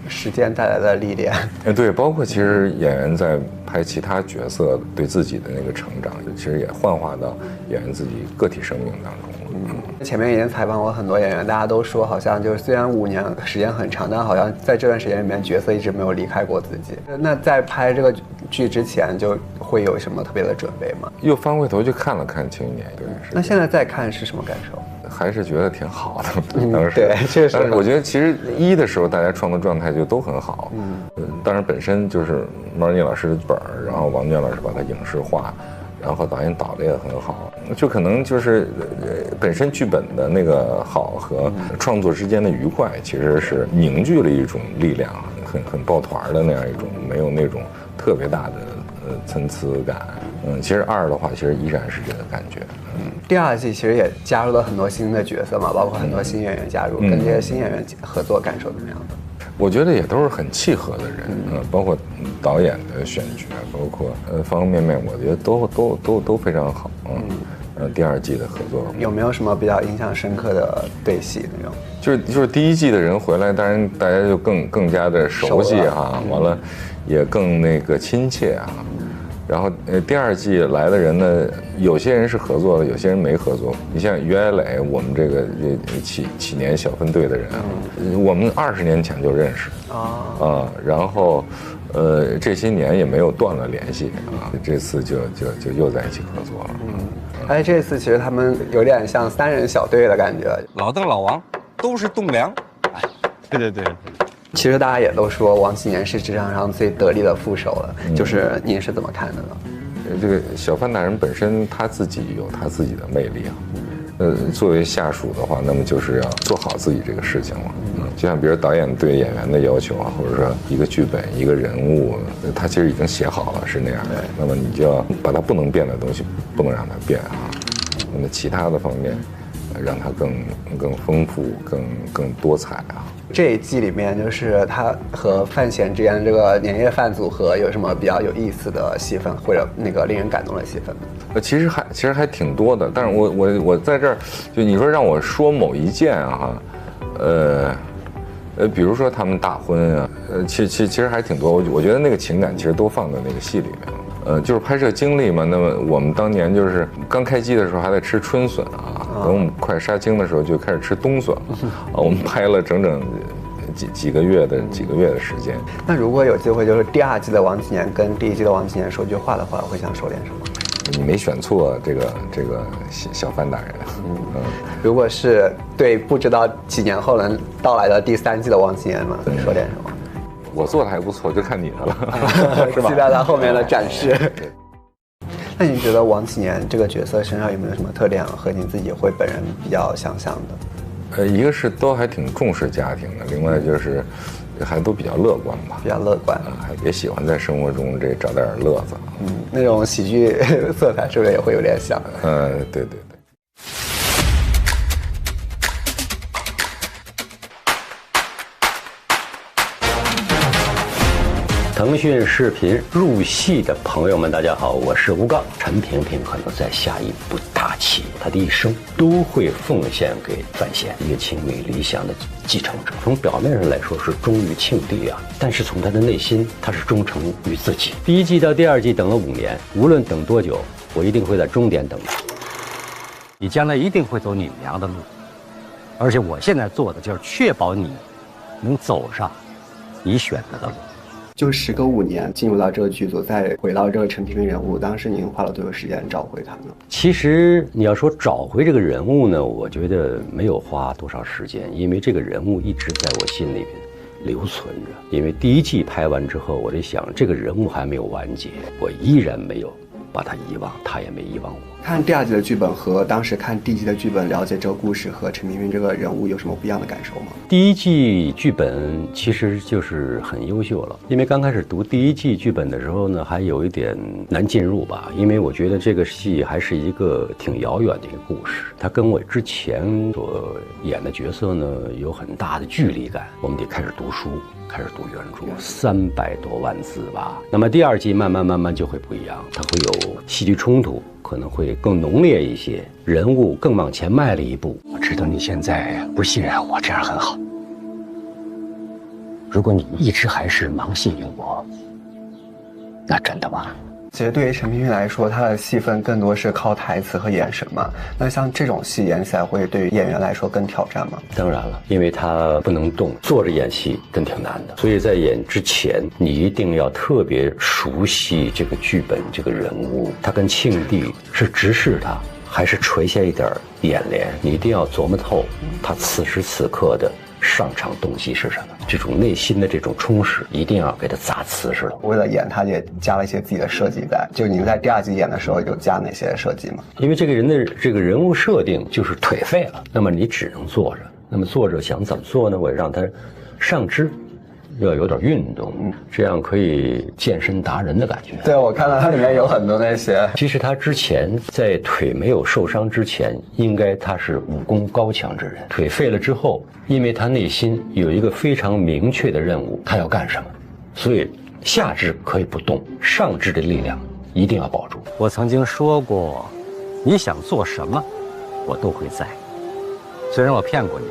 时间带来的历练。对，包括其实演员在拍其他角色对自己的那个成长，其实也幻化到演员自己个体生命当中了。前面已经采访过很多演员，大家都说好像就是虽然5年时间很长，但好像在这段时间里面角色一直没有离开过自己。那在拍这个剧之前就会有什么特别的准备吗？又翻回头去看了看《庆余年》，对。那现在再看是什么感受？还是觉得挺好的。当时对，确实。但是我觉得其实1的时候大家创作状态就都很好。当然本身就是毛人义老师的本，然后王娟老师把它影视化。然后导演导的也很好，就可能就是本身剧本的那个好和创作之间的愉快，其实是凝聚了一种力量，很抱团的那样一种，没有那种特别大的参差感。其实2的话，其实依然是这个感觉。第2季其实也加入了很多新的角色嘛，包括很多新演员加入，跟这些新演员合作感受怎么样的？我觉得也都是很契合的人，包括导演的选角，包括方方面面，我觉得都非常好。第2季的合作有没有什么比较印象深刻的对戏那种？就是第1季的人回来，当然大家就更加的熟悉哈，完了也更那个亲切啊。然后第2季来的人呢，有些人是合作的，有些人没合作。你像于爱磊，我们这个启年小分队的人啊，我们20年前就认识啊，然后这些年也没有断了联系啊，这次就又在一起合作了。而且这次其实他们有点像3人小队的感觉，老邓老王都是栋梁。对。其实大家也都说王启年是职场上最得力的副手了，就是您是怎么看的呢？这个小范大人本身他自己有他自己的魅力啊，作为下属的话，那么就是要做好自己这个事情了。就像比如导演对演员的要求啊，或者说一个剧本、一个人物，他其实已经写好了是那样的，那么你就要把它不能变的东西不能让它变啊，那么其他的方面让它更丰富、更多彩啊。这一季里面，就是他和范闲之间这个年夜饭组合有什么比较有意思的戏份，或者那个令人感动的戏份呢？其实还挺多的，但是我在这儿，就你说让我说某一件啊，比如说他们大婚啊，其实还挺多。我觉得那个情感其实都放在那个戏里面了。就是拍摄经历嘛。那么我们当年就是刚开机的时候还在吃春笋啊，等我们快杀青的时候就开始吃冬笋了。我们拍了整整几个月的时间。那如果有机会，就是第2季的王启年跟第1季的王启年说句话的话，会想说点什么？你没选错这个小范大人。如果是对不知道几年后能到来的第3季的王启年呢，会说点什么？我做的还不错，就看你的了，是吧？期待他后面的展示。那你觉得王启年这个角色身上有没有什么特点和你自己会本人比较相像的？一个是都还挺重视家庭的，另外就是还都比较乐观吧，比较乐观，还也喜欢在生活中找点乐子。那种喜剧色彩是不是也会有点像？对。腾讯视频入戏的朋友们，大家好，我是吴刚。陈萍萍可能在下一部大棋，她的一生都会奉献给范闲，一个青梅理想的继承者。从表面上来说是忠于庆帝啊，但是从他的内心，他是忠诚于自己。第1季到第2季等了5年，无论等多久，我一定会在终点等他。你将来一定会走你娘的路，而且我现在做的就是确保你能走上你选择的路。就时隔5年进入到这个剧组，再回到这个陈萍萍人物，当时您花了多久时间找回他呢？其实你要说找回这个人物呢，我觉得没有花多少时间，因为这个人物一直在我心里边留存着。因为第1季拍完之后，我在想这个人物还没有完结，我依然没有把他遗忘，他也没遗忘我。看第2季的剧本和当时看第1季的剧本，了解这个故事和陈萍萍这个人物有什么不一样的感受吗？第1季剧本其实就是很优秀了，因为刚开始读第1季剧本的时候呢，还有一点难进入吧，因为我觉得这个戏还是一个挺遥远的一个故事，它跟我之前所演的角色呢有很大的距离感，我们得开始读书，开始读原著，300多万字吧。那么第2季慢慢就会不一样，它会有戏剧冲突，可能会更浓烈一些，人物更往前迈了一步。我知道你现在不信任我，这样很好。如果你一直还是盲信于我，那真的吗？其实对于陈萍萍来说，她的戏份更多是靠台词和眼神嘛。那像这种戏演起来会对于演员来说更挑战吗？当然了，因为她不能动，坐着演戏真挺难的。所以在演之前，你一定要特别熟悉这个剧本、这个人物，他跟庆帝是直视他，还是垂下一点眼帘？你一定要琢磨透他此时此刻的上场动机是什么，这种内心的这种充实一定要给他砸瓷实了。为了演他也加了一些自己的设计在，就您在第2季演的时候有加哪些设计吗？因为这个人的这个人物设定就是腿废了，那么你只能坐着，那么坐着想怎么做呢？我让他上肢要有点运动，这样可以健身达人的感觉。对，我看到它里面有很多那些。其实他之前在腿没有受伤之前，应该他是武功高强之人。腿废了之后，因为他内心有一个非常明确的任务，他要干什么，所以下肢可以不动，上肢的力量一定要保住。我曾经说过，你想做什么，我都会在。虽然我骗过你，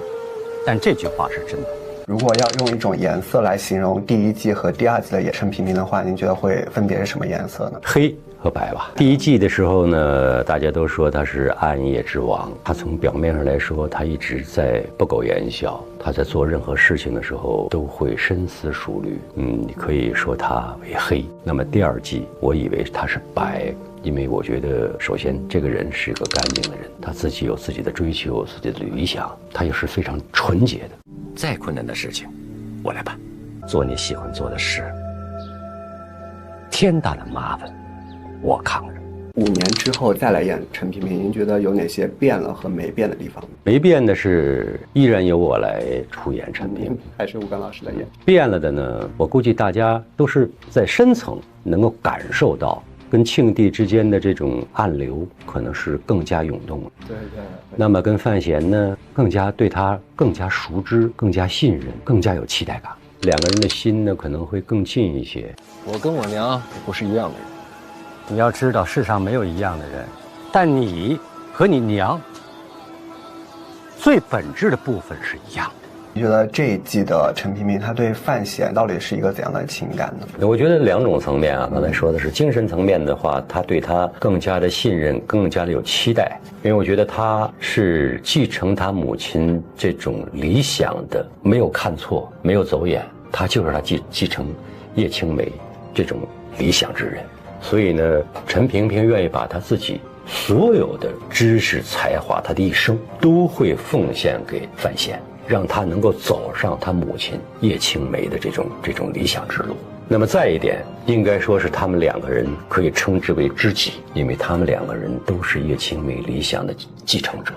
但这句话是真的。如果要用一种颜色来形容第1季和第2季的陈萍萍的话，您觉得会分别是什么颜色呢？黑和白吧。第1季的时候呢，大家都说他是暗夜之王，他从表面上来说，他一直在不苟言笑，他在做任何事情的时候都会深思熟虑。你可以说他为黑。那么第2季，我以为他是白。因为我觉得，首先这个人是个干净的人，他自己有自己的追求，自己的理想，他也是非常纯洁的。再困难的事情，我来办，做你喜欢做的事。天大的麻烦，我扛着。5年之后再来演陈萍萍，您觉得有哪些变了和没变的地方？没变的是依然由我来出演陈萍萍，还是吴刚老师来演？变了的呢，我估计大家都是在深层能够感受到跟庆帝之间的这种暗流可能是更加涌动了。对。那么跟范闲呢，更加对他更加熟知、更加信任、更加有期待感。两个人的心呢可能会更近一些。我跟我娘不是一样的人。你要知道，世上没有一样的人，但你和你娘最本质的部分是一样的。你觉得这一季的陈萍萍她对范闲到底是一个怎样的情感呢？我觉得2种层面啊，刚才说的是精神层面的话，他对他更加的信任，更加的有期待，因为我觉得他是继承他母亲这种理想的，没有看错，没有走眼，他就是他继承叶青梅这种理想之人。所以呢，陈萍萍愿意把她自己所有的知识才华，她的一生都会奉献给范闲，让他能够走上他母亲叶青梅的这种理想之路。那么再一点，应该说是他们2个人可以称之为知己，因为他们2个人都是叶青梅理想的继承者。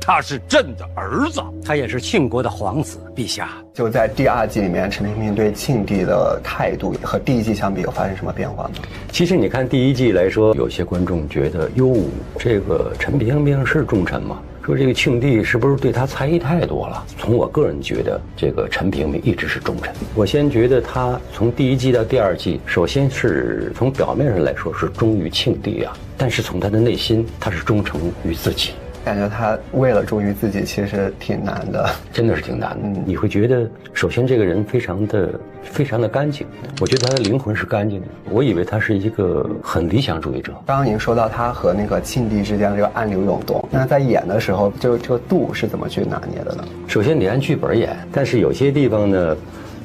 他是朕的儿子，他也是庆国的皇子，陛下。就在第2季里面，陈萍萍对庆帝的态度和第1季相比有发生什么变化吗？其实你看第1季来说，有些观众觉得，哟，这个陈萍萍是重臣吗？说这个庆帝是不是对他猜疑太多了？从我个人觉得，这个陈萍萍一直是重臣。我先觉得他从第1季到第2季，首先是从表面上来说是忠于庆帝啊，但是从他的内心，他是忠诚于自己。感觉他为了忠于自己，其实挺难的，真的是挺难的。你会觉得，首先这个人非常的干净，我觉得他的灵魂是干净的。我以为他是一个很理想主义者。刚刚您说到他和那个庆帝之间的这个暗流涌动，那在演的时候，就这个度是怎么去拿捏的呢？首先得按剧本演，但是有些地方呢，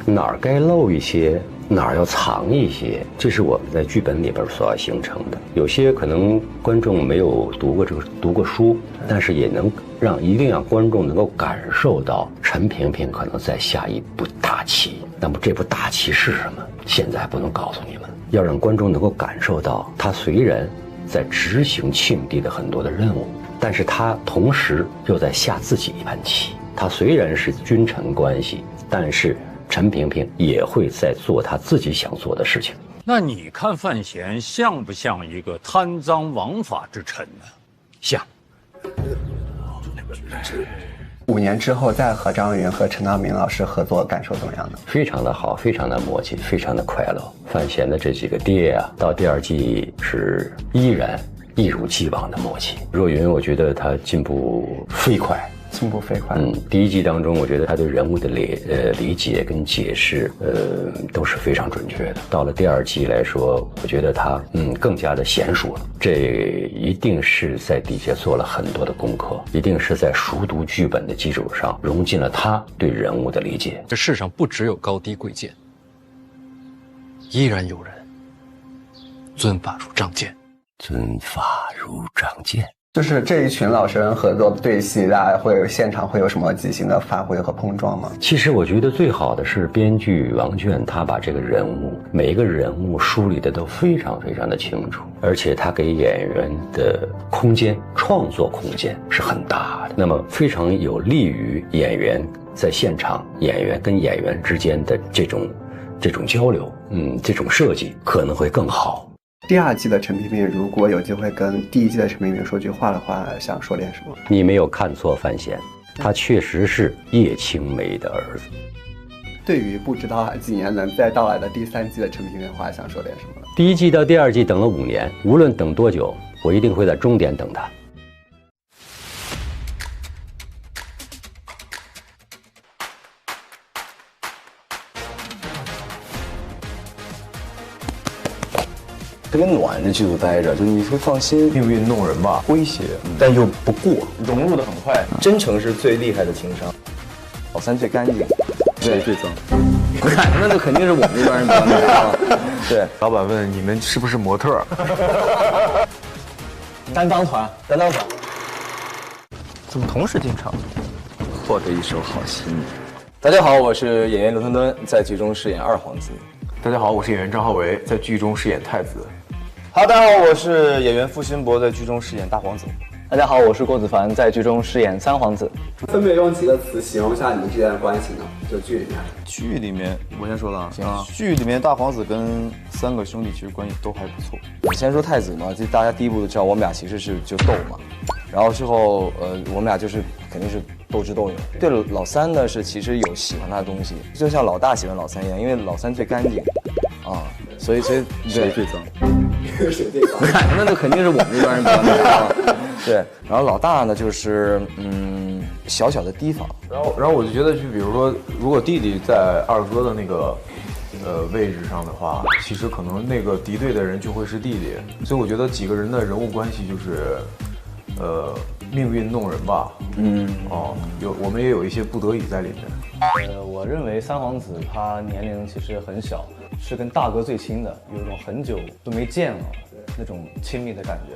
哪儿该露一些，哪儿要藏一些，这是我们在剧本里边所要形成的。有些可能观众没有读过书，但是也能一定让观众能够感受到陈萍萍可能在下一部大棋。那么这部大棋是什么？现在不能告诉你们，要让观众能够感受到，他虽然在执行庆帝的很多的任务，但是他同时又在下自己一盘棋。他虽然是君臣关系，但是陈萍萍也会在做他自己想做的事情。那你看范闲像不像一个贪赃枉法之臣呢？像。5年之后再和张云和陈道明老师合作，感受怎么样呢？非常的好，非常的默契，非常的快乐。范闲的这几个爹啊，到第2季是依然一如既往的默契。若云，我觉得他进步飞快。第1季当中，我觉得他对人物的理解跟解释，都是非常准确的。到了第2季来说，我觉得他更加的娴熟了。这一定是在底下做了很多的功课，一定是在熟读剧本的基础上，融进了他对人物的理解。这世上不只有高低贵贱，依然有人尊法如仗剑。尊法如仗剑。就是这一群老实人合作对戏，大家现场会有什么即兴的发挥和碰撞吗？其实我觉得最好的是编剧王倦，他把这个人物每一个人物梳理的都非常非常的清楚，而且他给演员的空间创作空间是很大的，那么非常有利于演员在现场演员跟演员之间的这种交流，这种设计可能会更好。第2季的陈萍萍如果有机会跟第1季的陈萍萍说句话的话，想说点什么？你没有看错范闲，他确实是叶青梅的儿子。对于不知道几年能再到来的第3季的陈萍萍的话，想说点什么？第1季到第2季等了5年，无论等多久，我一定会在终点等他。特别暖着剧组待着，就你会放心，命运弄人吧，诙谐，但又不过，融入的很快。真诚是最厉害的情商。老三最干净，谁最脏？那就肯定是我们这边人比较那个。对，老板问你们是不是模特？担当团。怎么同时进场？获得一手好戏。大家好，我是演员刘墩墩，在剧中饰演二皇子。大家好，我是演员张浩维，在剧中饰演太子。好，大家好，我是演员付辛博，在剧中饰演大皇子。大家好，我是郭子凡，在剧中饰演三皇子。分别用几个词形容一下你们之间的关系呢？就剧里面。剧里面，我先说了啊。行啊。剧里面大皇子跟3个兄弟其实关系都还不错。我先说太子嘛，就大家第一部都知道，我们俩其实是就斗嘛，然后之后我们俩就是肯定是斗智斗勇。对老三呢是其实有喜欢他的东西，就像老大喜欢老三一样，因为老三最干净啊，所以谁最脏？谁最脏？那就肯定是我们这帮人比较那个。对，然后老大呢就是小小的提防，然后我就觉得，就比如说，如果弟弟在二哥的那个位置上的话，其实可能那个敌对的人就会是弟弟，所以我觉得几个人的人物关系就是命运弄人吧。我们也有一些不得已在里面。我认为三皇子他年龄其实很小，是跟大哥最亲的，有一种很久都没见了那种亲密的感觉。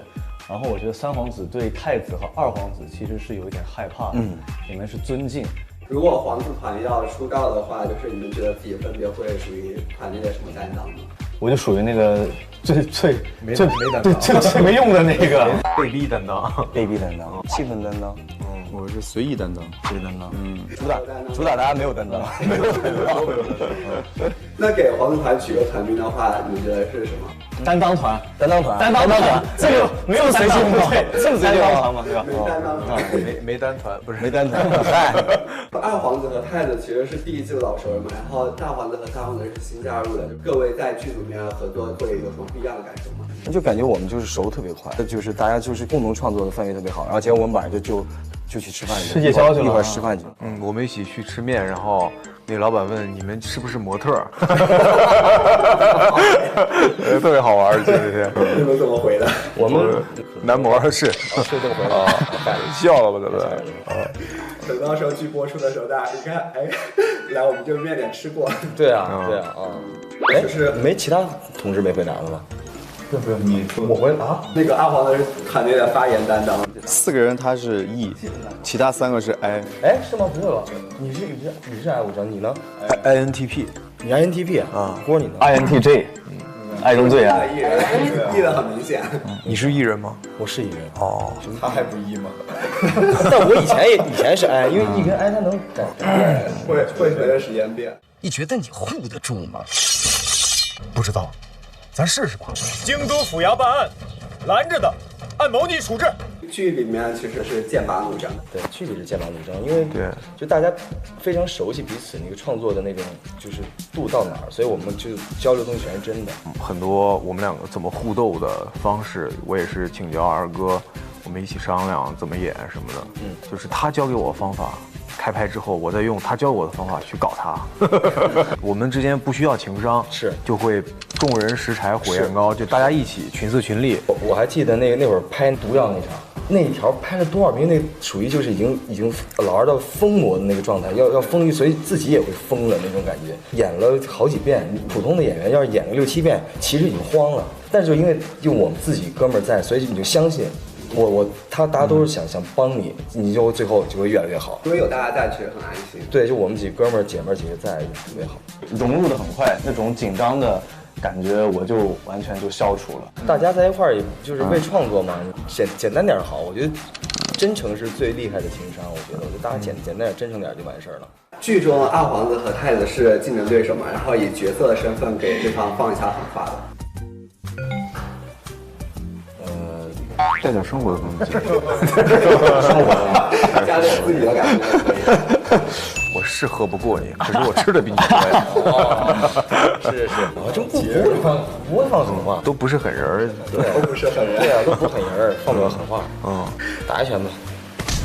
然后我觉得三皇子对太子和二皇子其实是有一点害怕的，里面是尊敬。如果皇子团要出道的话，就是你们觉得自己分别会属于团队的什么担当呢？我就属于那个最没担当，最没用的那个被逼担当，被逼担当，气氛担当。我是随意担当，随意担当。主打大家没有担当，没有担当。那给皇子团取个团名的话，你们觉得是什么？担当团，担当团，这个没有随性吗？这么随性吗？对吧？没单团，不是没单团。二皇子和太子其实是第一季的老熟人嘛，然后大皇子和三皇子是新加入的，各位在剧组里面合作会有什么不一样的感受吗？就感觉我们就是熟特别快，就是大家就是共同创作的氛围特别好，然后结果我们晚上就去吃饭去，世界消息了，一会儿吃饭去。我们一起去吃面，然后那老板问你们是不是模特，特别好玩。这些你们怎么回的？我们男模是这么回的，笑了吧，对不对？等到时候剧播出的时候，大家一看，哎，来我们这个面点吃过。对啊。就是没其他同志没回答的吗？不是你，我回啊。那个二皇子是团队的发言担当，4个人他是 E， 其他3个是 I。哎，是吗？不对了，你是 I， 我知道你呢 ？INTP， 你 INTP 啊？郭你呢 ？INTJ， 爱中最爱。E 的很明显。你是 E 人吗？我是 E 人。哦，他还不 E 吗？但我以前是 I， 因为 E 跟 I 它能改变，会随着时间变。你觉得你护得住吗？不知道。咱试试吧。京都府衙办案，拦着的，按谋逆处置。剧里面其实是剑拔弩张，对，剧里是剑拔弩张，因为就大家非常熟悉彼此那个创作的那种就是度到哪儿，所以我们就交流东西全是真的。很多我们两个怎么互斗的方式，我也是请教二哥，我们一起商量怎么演什么的。就是他教给我方法。开拍之后，我再用他教我的方法去搞他。我们之间不需要情商，是就会众人拾柴火焰高，就大家一起群策群力。我还记得那会儿拍毒药那场，那一条拍了多少遍？那属于就是已经老二到疯魔的那个状态，要疯，所以自己也会疯了那种感觉。演了好几遍，普通的演员要是演个6、7遍，其实已经慌了。但是就因为我们自己哥们儿在，所以你就相信。大家都是想帮你，你就最后就会越来越好。因为有大家在，其实很安心。对，就我们几哥们儿姐们儿几个在，特别好，融入的很快，那种紧张的感觉我就完全就消除了。大家在一块儿也就是为创作嘛，简单点好。我觉得真诚是最厉害的情商。我觉得大家简单点、真诚点就完事儿了。剧中二皇子和太子是竞争对手嘛，然后以角色的身份给对方放一下狠话的。带点生活的东西，加点自己的感觉。我是喝不过你，可是我吃的比你多。是，我真不会放狠话，都不是狠人，对，都不是狠人，对啊，都不是狠人，放不了狠话。打一拳吧。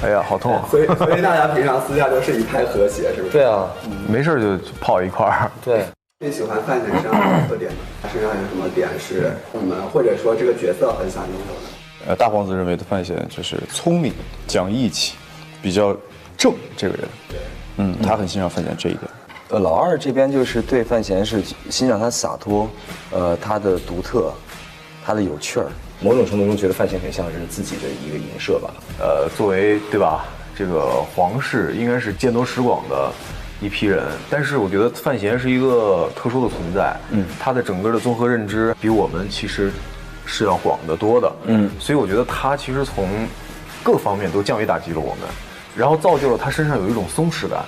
哎呀，好痛啊！所以大家平常私下都是一拍和谐，是不是？对啊，没事就泡一块儿。对。最喜欢范闲身上的特点呢？他身上有什么点是我们或者说这个角色很想拥有的？大皇子认为的范闲就是聪明、讲义气、比较正这个人。他很欣赏范闲这一点。老二这边就是对范闲是欣赏他洒脱，他的独特，他的有趣儿。某种程度中觉得范闲很像是自己的一个影射吧。作为对吧，这个皇室应该是见多识广的一批人，但是我觉得范闲是一个特殊的存在，他的整个的综合认知比我们其实是要广得多的，所以我觉得他其实从各方面都降维打击了我们，然后造就了他身上有一种松弛感，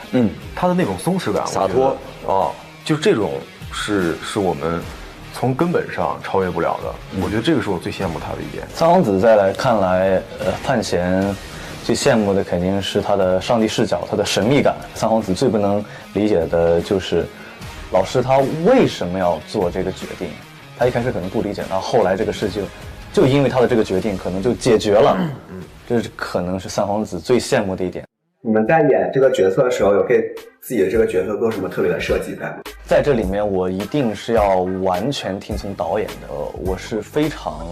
他的那种松弛感，洒脱啊，就这种是我们从根本上超越不了的，我觉得这个是我最羡慕他的一点。三皇子看来，范闲最羡慕的肯定是他的上帝视角，他的神秘感。三皇子最不能理解的就是老师他为什么要做这个决定，他一开始可能不理解，然后后来这个事情就因为他的这个决定可能就解决了，这是可能是三皇子最羡慕的一点。你们在演这个角色的时候，有给自己的这个角色做什么特别的设计在吗？在这里面，我一定是要完全听从导演的，我是非常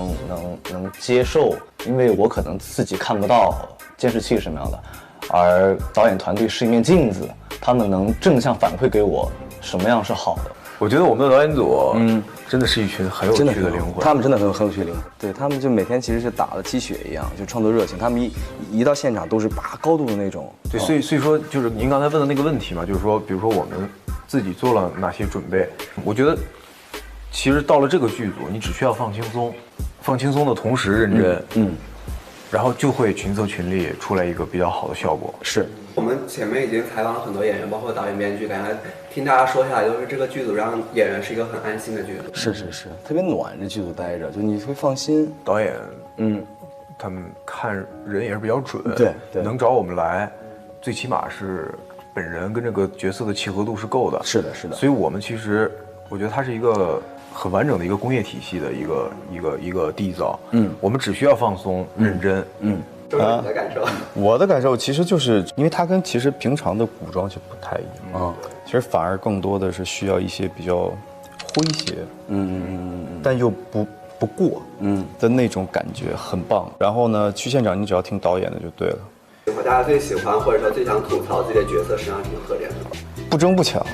能接受，因为我可能自己看不到监视器是什么样的，而导演团队是一面镜子，他们能正向反馈给我什么样是好的。我觉得我们的导演组，真的是一群很有趣的灵魂，他们真的很有趣的灵魂。对他们就每天其实是打了鸡血一样，就创作热情。他们一到现场都是高度的那种。对，所以说就是您刚才问的那个问题嘛，就是说，比如说我们自己做了哪些准备？我觉得，其实到了这个剧组，你只需要放轻松，放轻松的同时认真，然后就会群策群力出来一个比较好的效果。是。我们前面已经采访了很多演员，包括导演、编剧，感觉听大家说下来，就是这个剧组让演员是一个很安心的剧组。是，特别暖，这剧组待着，就你会放心。导演，他们看人也是比较准，对，能找我们来，最起码是本人跟这个角色的契合度是够的。是的。所以我们其实，我觉得它是一个很完整的一个工业体系的一个缔造。我们只需要放松、认真。这是你的感受？我的感受其实就是因为它跟其实平常的古装就不太一样其实反而更多的是需要一些比较诙谐，但又不过，的那种感觉很棒。然后呢，去现场你只要听导演的就对了。大家最喜欢或者说最想吐槽自己的角色身上什么特点呢？不争不抢。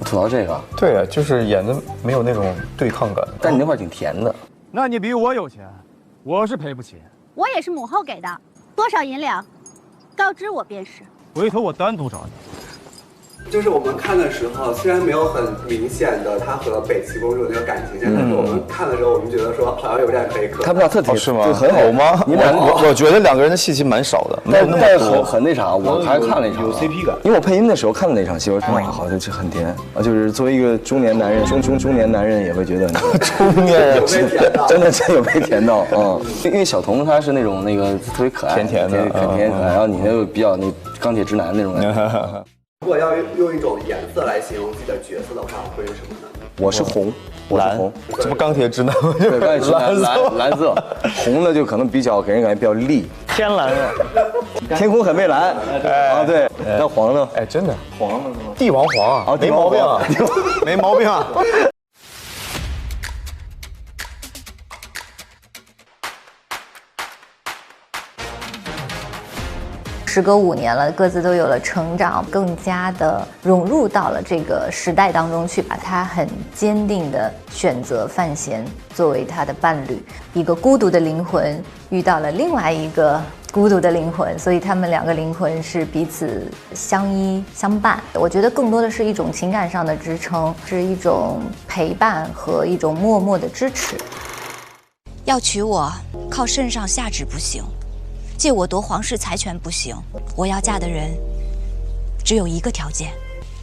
吐槽这个？对啊，就是演的没有那种对抗感。但你那块挺甜的。那你比我有钱，我是赔不起。我也是母后给的，多少银两，告知我便是。回头我单独找你。就是我们看的时候，虽然没有很明显的他和北齐公主那个感情线，但是我们看的时候，我们觉得说好像有点可以可。他们俩特别是吗？很好吗？你们俩，我觉得两个人的戏其实蛮少的，但是很那啥，我还看了一场，有 CP 感。因为我配音的时候看了那场戏，我说哇，好像是很甜啊，就是作为一个中年男人，中年男人也会觉得中年人真的有被甜到啊。因为小童他是那个特别可爱，甜的，可爱，然后你那个比较那钢铁直男那种感觉。如果要用一种颜色来形容自己的角色的话，会用什么呢？我是红，这不钢铁直男吗？对，钢铁直男，蓝色，红的就可能比较给人感觉比较厉，天蓝啊，天空很蔚蓝，啊对，那黄呢？哎，真的黄了是吗？帝王黄啊，没毛病啊，没毛病啊。时隔5年了，各自都有了成长，更加的融入到了这个时代当中去，把他很坚定的选择范闲作为他的伴侣。一个孤独的灵魂遇到了另外一个孤独的灵魂，所以他们两个灵魂是彼此相依相伴。我觉得更多的是一种情感上的支撑，是一种陪伴和一种默默的支持。要娶我，靠圣上下旨不行。借我夺皇室财权不行，我要嫁的人只有一个条件。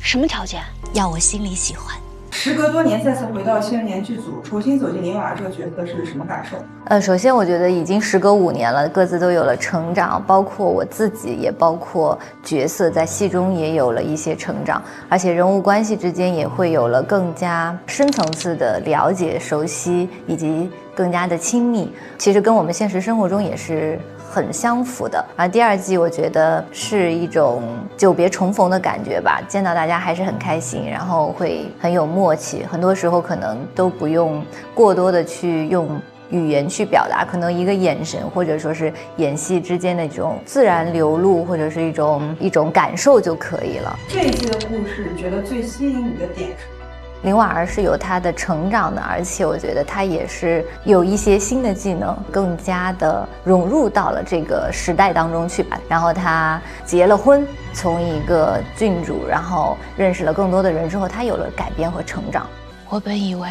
什么条件？要我心里喜欢。时隔多年再次回到《庆余年》剧组，重新走进林婉儿这个角色是什么感受？首先我觉得已经时隔5年了，各自都有了成长，包括我自己，也包括角色在戏中也有了一些成长，而且人物关系之间也会有了更加深层次的了解、熟悉，以及更加的亲密。其实跟我们现实生活中也是很相符的。而第2季我觉得是一种久别重逢的感觉吧，见到大家还是很开心，然后会很有默契，很多时候可能都不用过多的去用语言去表达，可能一个眼神或者说是演戏之间的一种自然流露，或者是一种感受就可以了。这一季的故事，你觉得最吸引你的点是？林婉儿是有她的成长的，而且我觉得她也是有一些新的技能，更加的融入到了这个时代当中去吧。然后她结了婚，从一个郡主，然后认识了更多的人之后，她有了改变和成长。我本以为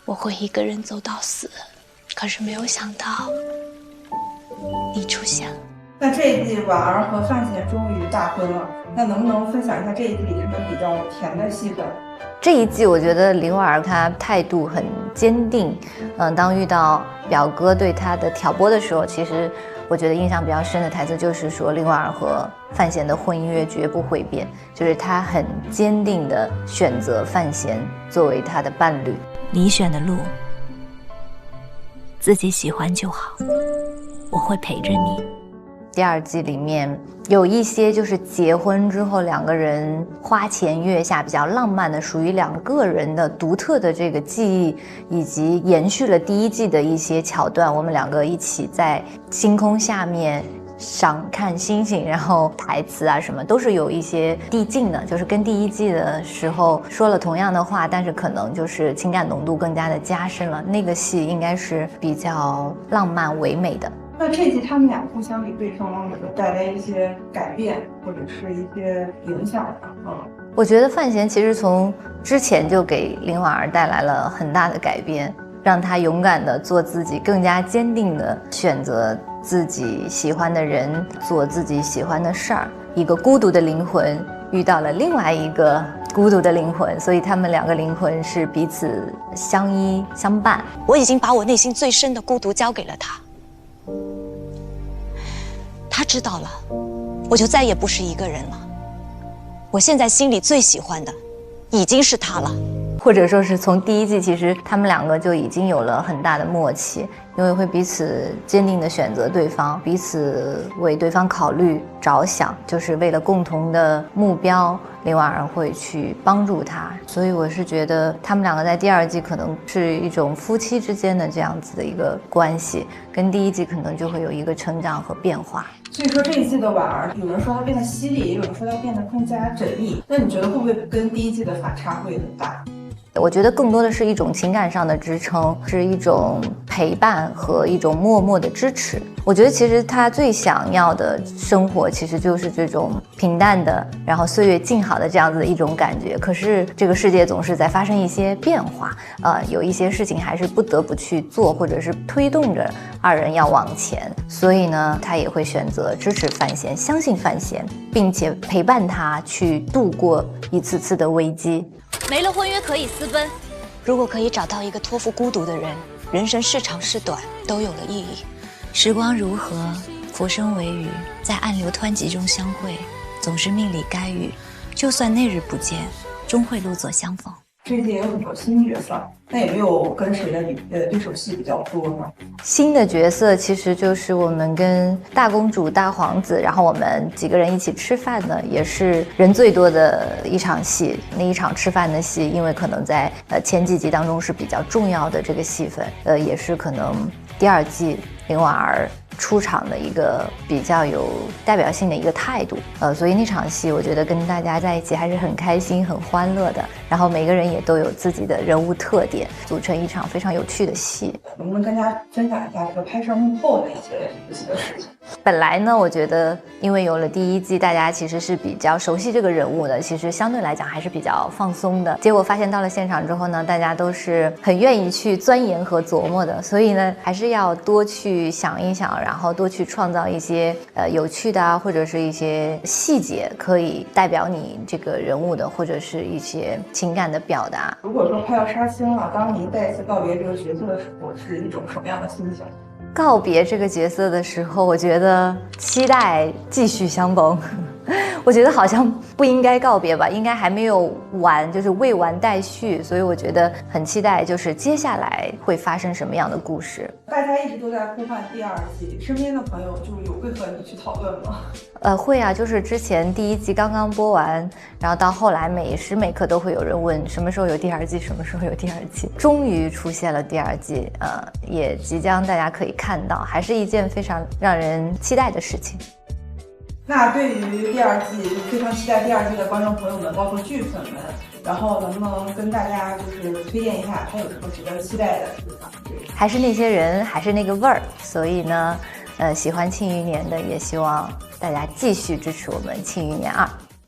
我会一个人走到死，可是没有想到你出现了。那这一季婉儿和范闲终于大婚了，那能不能分享一下这一季里他们比较甜的戏份？这一季我觉得林婉儿她态度很坚定，当遇到表哥对她的挑拨的时候，其实我觉得印象比较深的台词就是说林婉儿和范闲的婚姻约绝不会变，就是她很坚定地选择范闲作为她的伴侣。你选的路自己喜欢就好，我会陪着你。第二季里面有一些就是结婚之后两个人花前月下比较浪漫的，属于两个人的独特的这个记忆，以及延续了第一季的一些桥段。我们两个一起在星空下面赏看星星，然后台词啊什么都是有一些递进的，就是跟第一季的时候说了同样的话，但是可能就是情感浓度更加的加深了。那个戏应该是比较浪漫唯美的。那这季他们俩互相给对方带来一些改变或者是一些影响吗？我觉得范闲其实从之前就给林婉儿带来了很大的改变，让她勇敢的做自己，更加坚定的选择自己喜欢的人，做自己喜欢的事儿。一个孤独的灵魂遇到了另外一个孤独的灵魂，所以他们两个灵魂是彼此相依相伴。我已经把我内心最深的孤独交给了他，他知道了，我就再也不是一个人了。我现在心里最喜欢的已经是他了。或者说是从第一季，其实他们两个就已经有了很大的默契，因为会彼此坚定的选择对方，彼此为对方考虑着想，就是为了共同的目标，林婉儿会去帮助他。所以我是觉得他们两个在第二季可能是一种夫妻之间的这样子的一个关系，跟第一季可能就会有一个成长和变化。所以说这一季的婉儿，有人说她变得犀利，也有人说她变得更加缜密，那你觉得会不会跟第一季的反差会很大？我觉得更多的是一种情感上的支撑，是一种陪伴和一种默默的支持。我觉得其实他最想要的生活其实就是这种平淡的，然后岁月静好的这样子的一种感觉。可是这个世界总是在发生一些变化，有一些事情还是不得不去做，或者是推动着二人要往前。所以呢，他也会选择支持范闲，相信范闲，并且陪伴他去度过一次次的危机。没了婚约可以私奔，如果可以找到一个托付孤独的人，人生是长是短都有了意义。时光如河，浮生为鱼，在暗流湍急中相会，总是命里该遇。就算那日不见，终会路左相逢。这一季也有很多新角色，那有没有跟谁的对手戏比较多呢？新的角色其实就是我们跟大公主、大皇子，然后我们几个人一起吃饭呢，也是人最多的一场戏。那一场吃饭的戏，因为可能在前几集当中是比较重要的这个戏份，也是可能第二季林婉儿出场的一个比较有代表性的一个态度，所以那场戏我觉得跟大家在一起还是很开心、很欢乐的。然后每个人也都有自己的人物特点，组成一场非常有趣的戏。能不能跟大家分享一下这个拍摄幕后的一些事情？本来呢，我觉得因为有了第一季，大家其实是比较熟悉这个人物的，其实相对来讲还是比较放松的。结果发现到了现场之后呢，大家都是很愿意去钻研和琢磨的，所以呢，还是要多去想一想，然后多去创造一些有趣的啊，或者是一些细节可以代表你这个人物的，或者是一些情感的表达。如果说快要杀青了，当您再次告别这个角色的时候，是一种什么样的心情？告别这个角色的时候，我觉得期待继续相逢。我觉得好像不应该告别吧，应该还没有完，就是未完待续，所以我觉得很期待，就是接下来会发生什么样的故事。大家一直都在呼唤第二季，身边的朋友就有会和你去讨论吗？会啊，就是之前第一季刚刚播完，然后到后来每时每刻都会有人问什么时候有第二季，什么时候有第二季。终于出现了第二季，也即将大家可以看到，还是一件非常让人期待的事情。那对于第二季，就非常期待第二季的观众朋友们，包括剧粉们，然后能不能跟大家就是推荐一下它有什么值得期待的地方？还是那些人，还是那个味儿。所以呢，喜欢庆余年的，也希望大家继续支持我们庆余年2。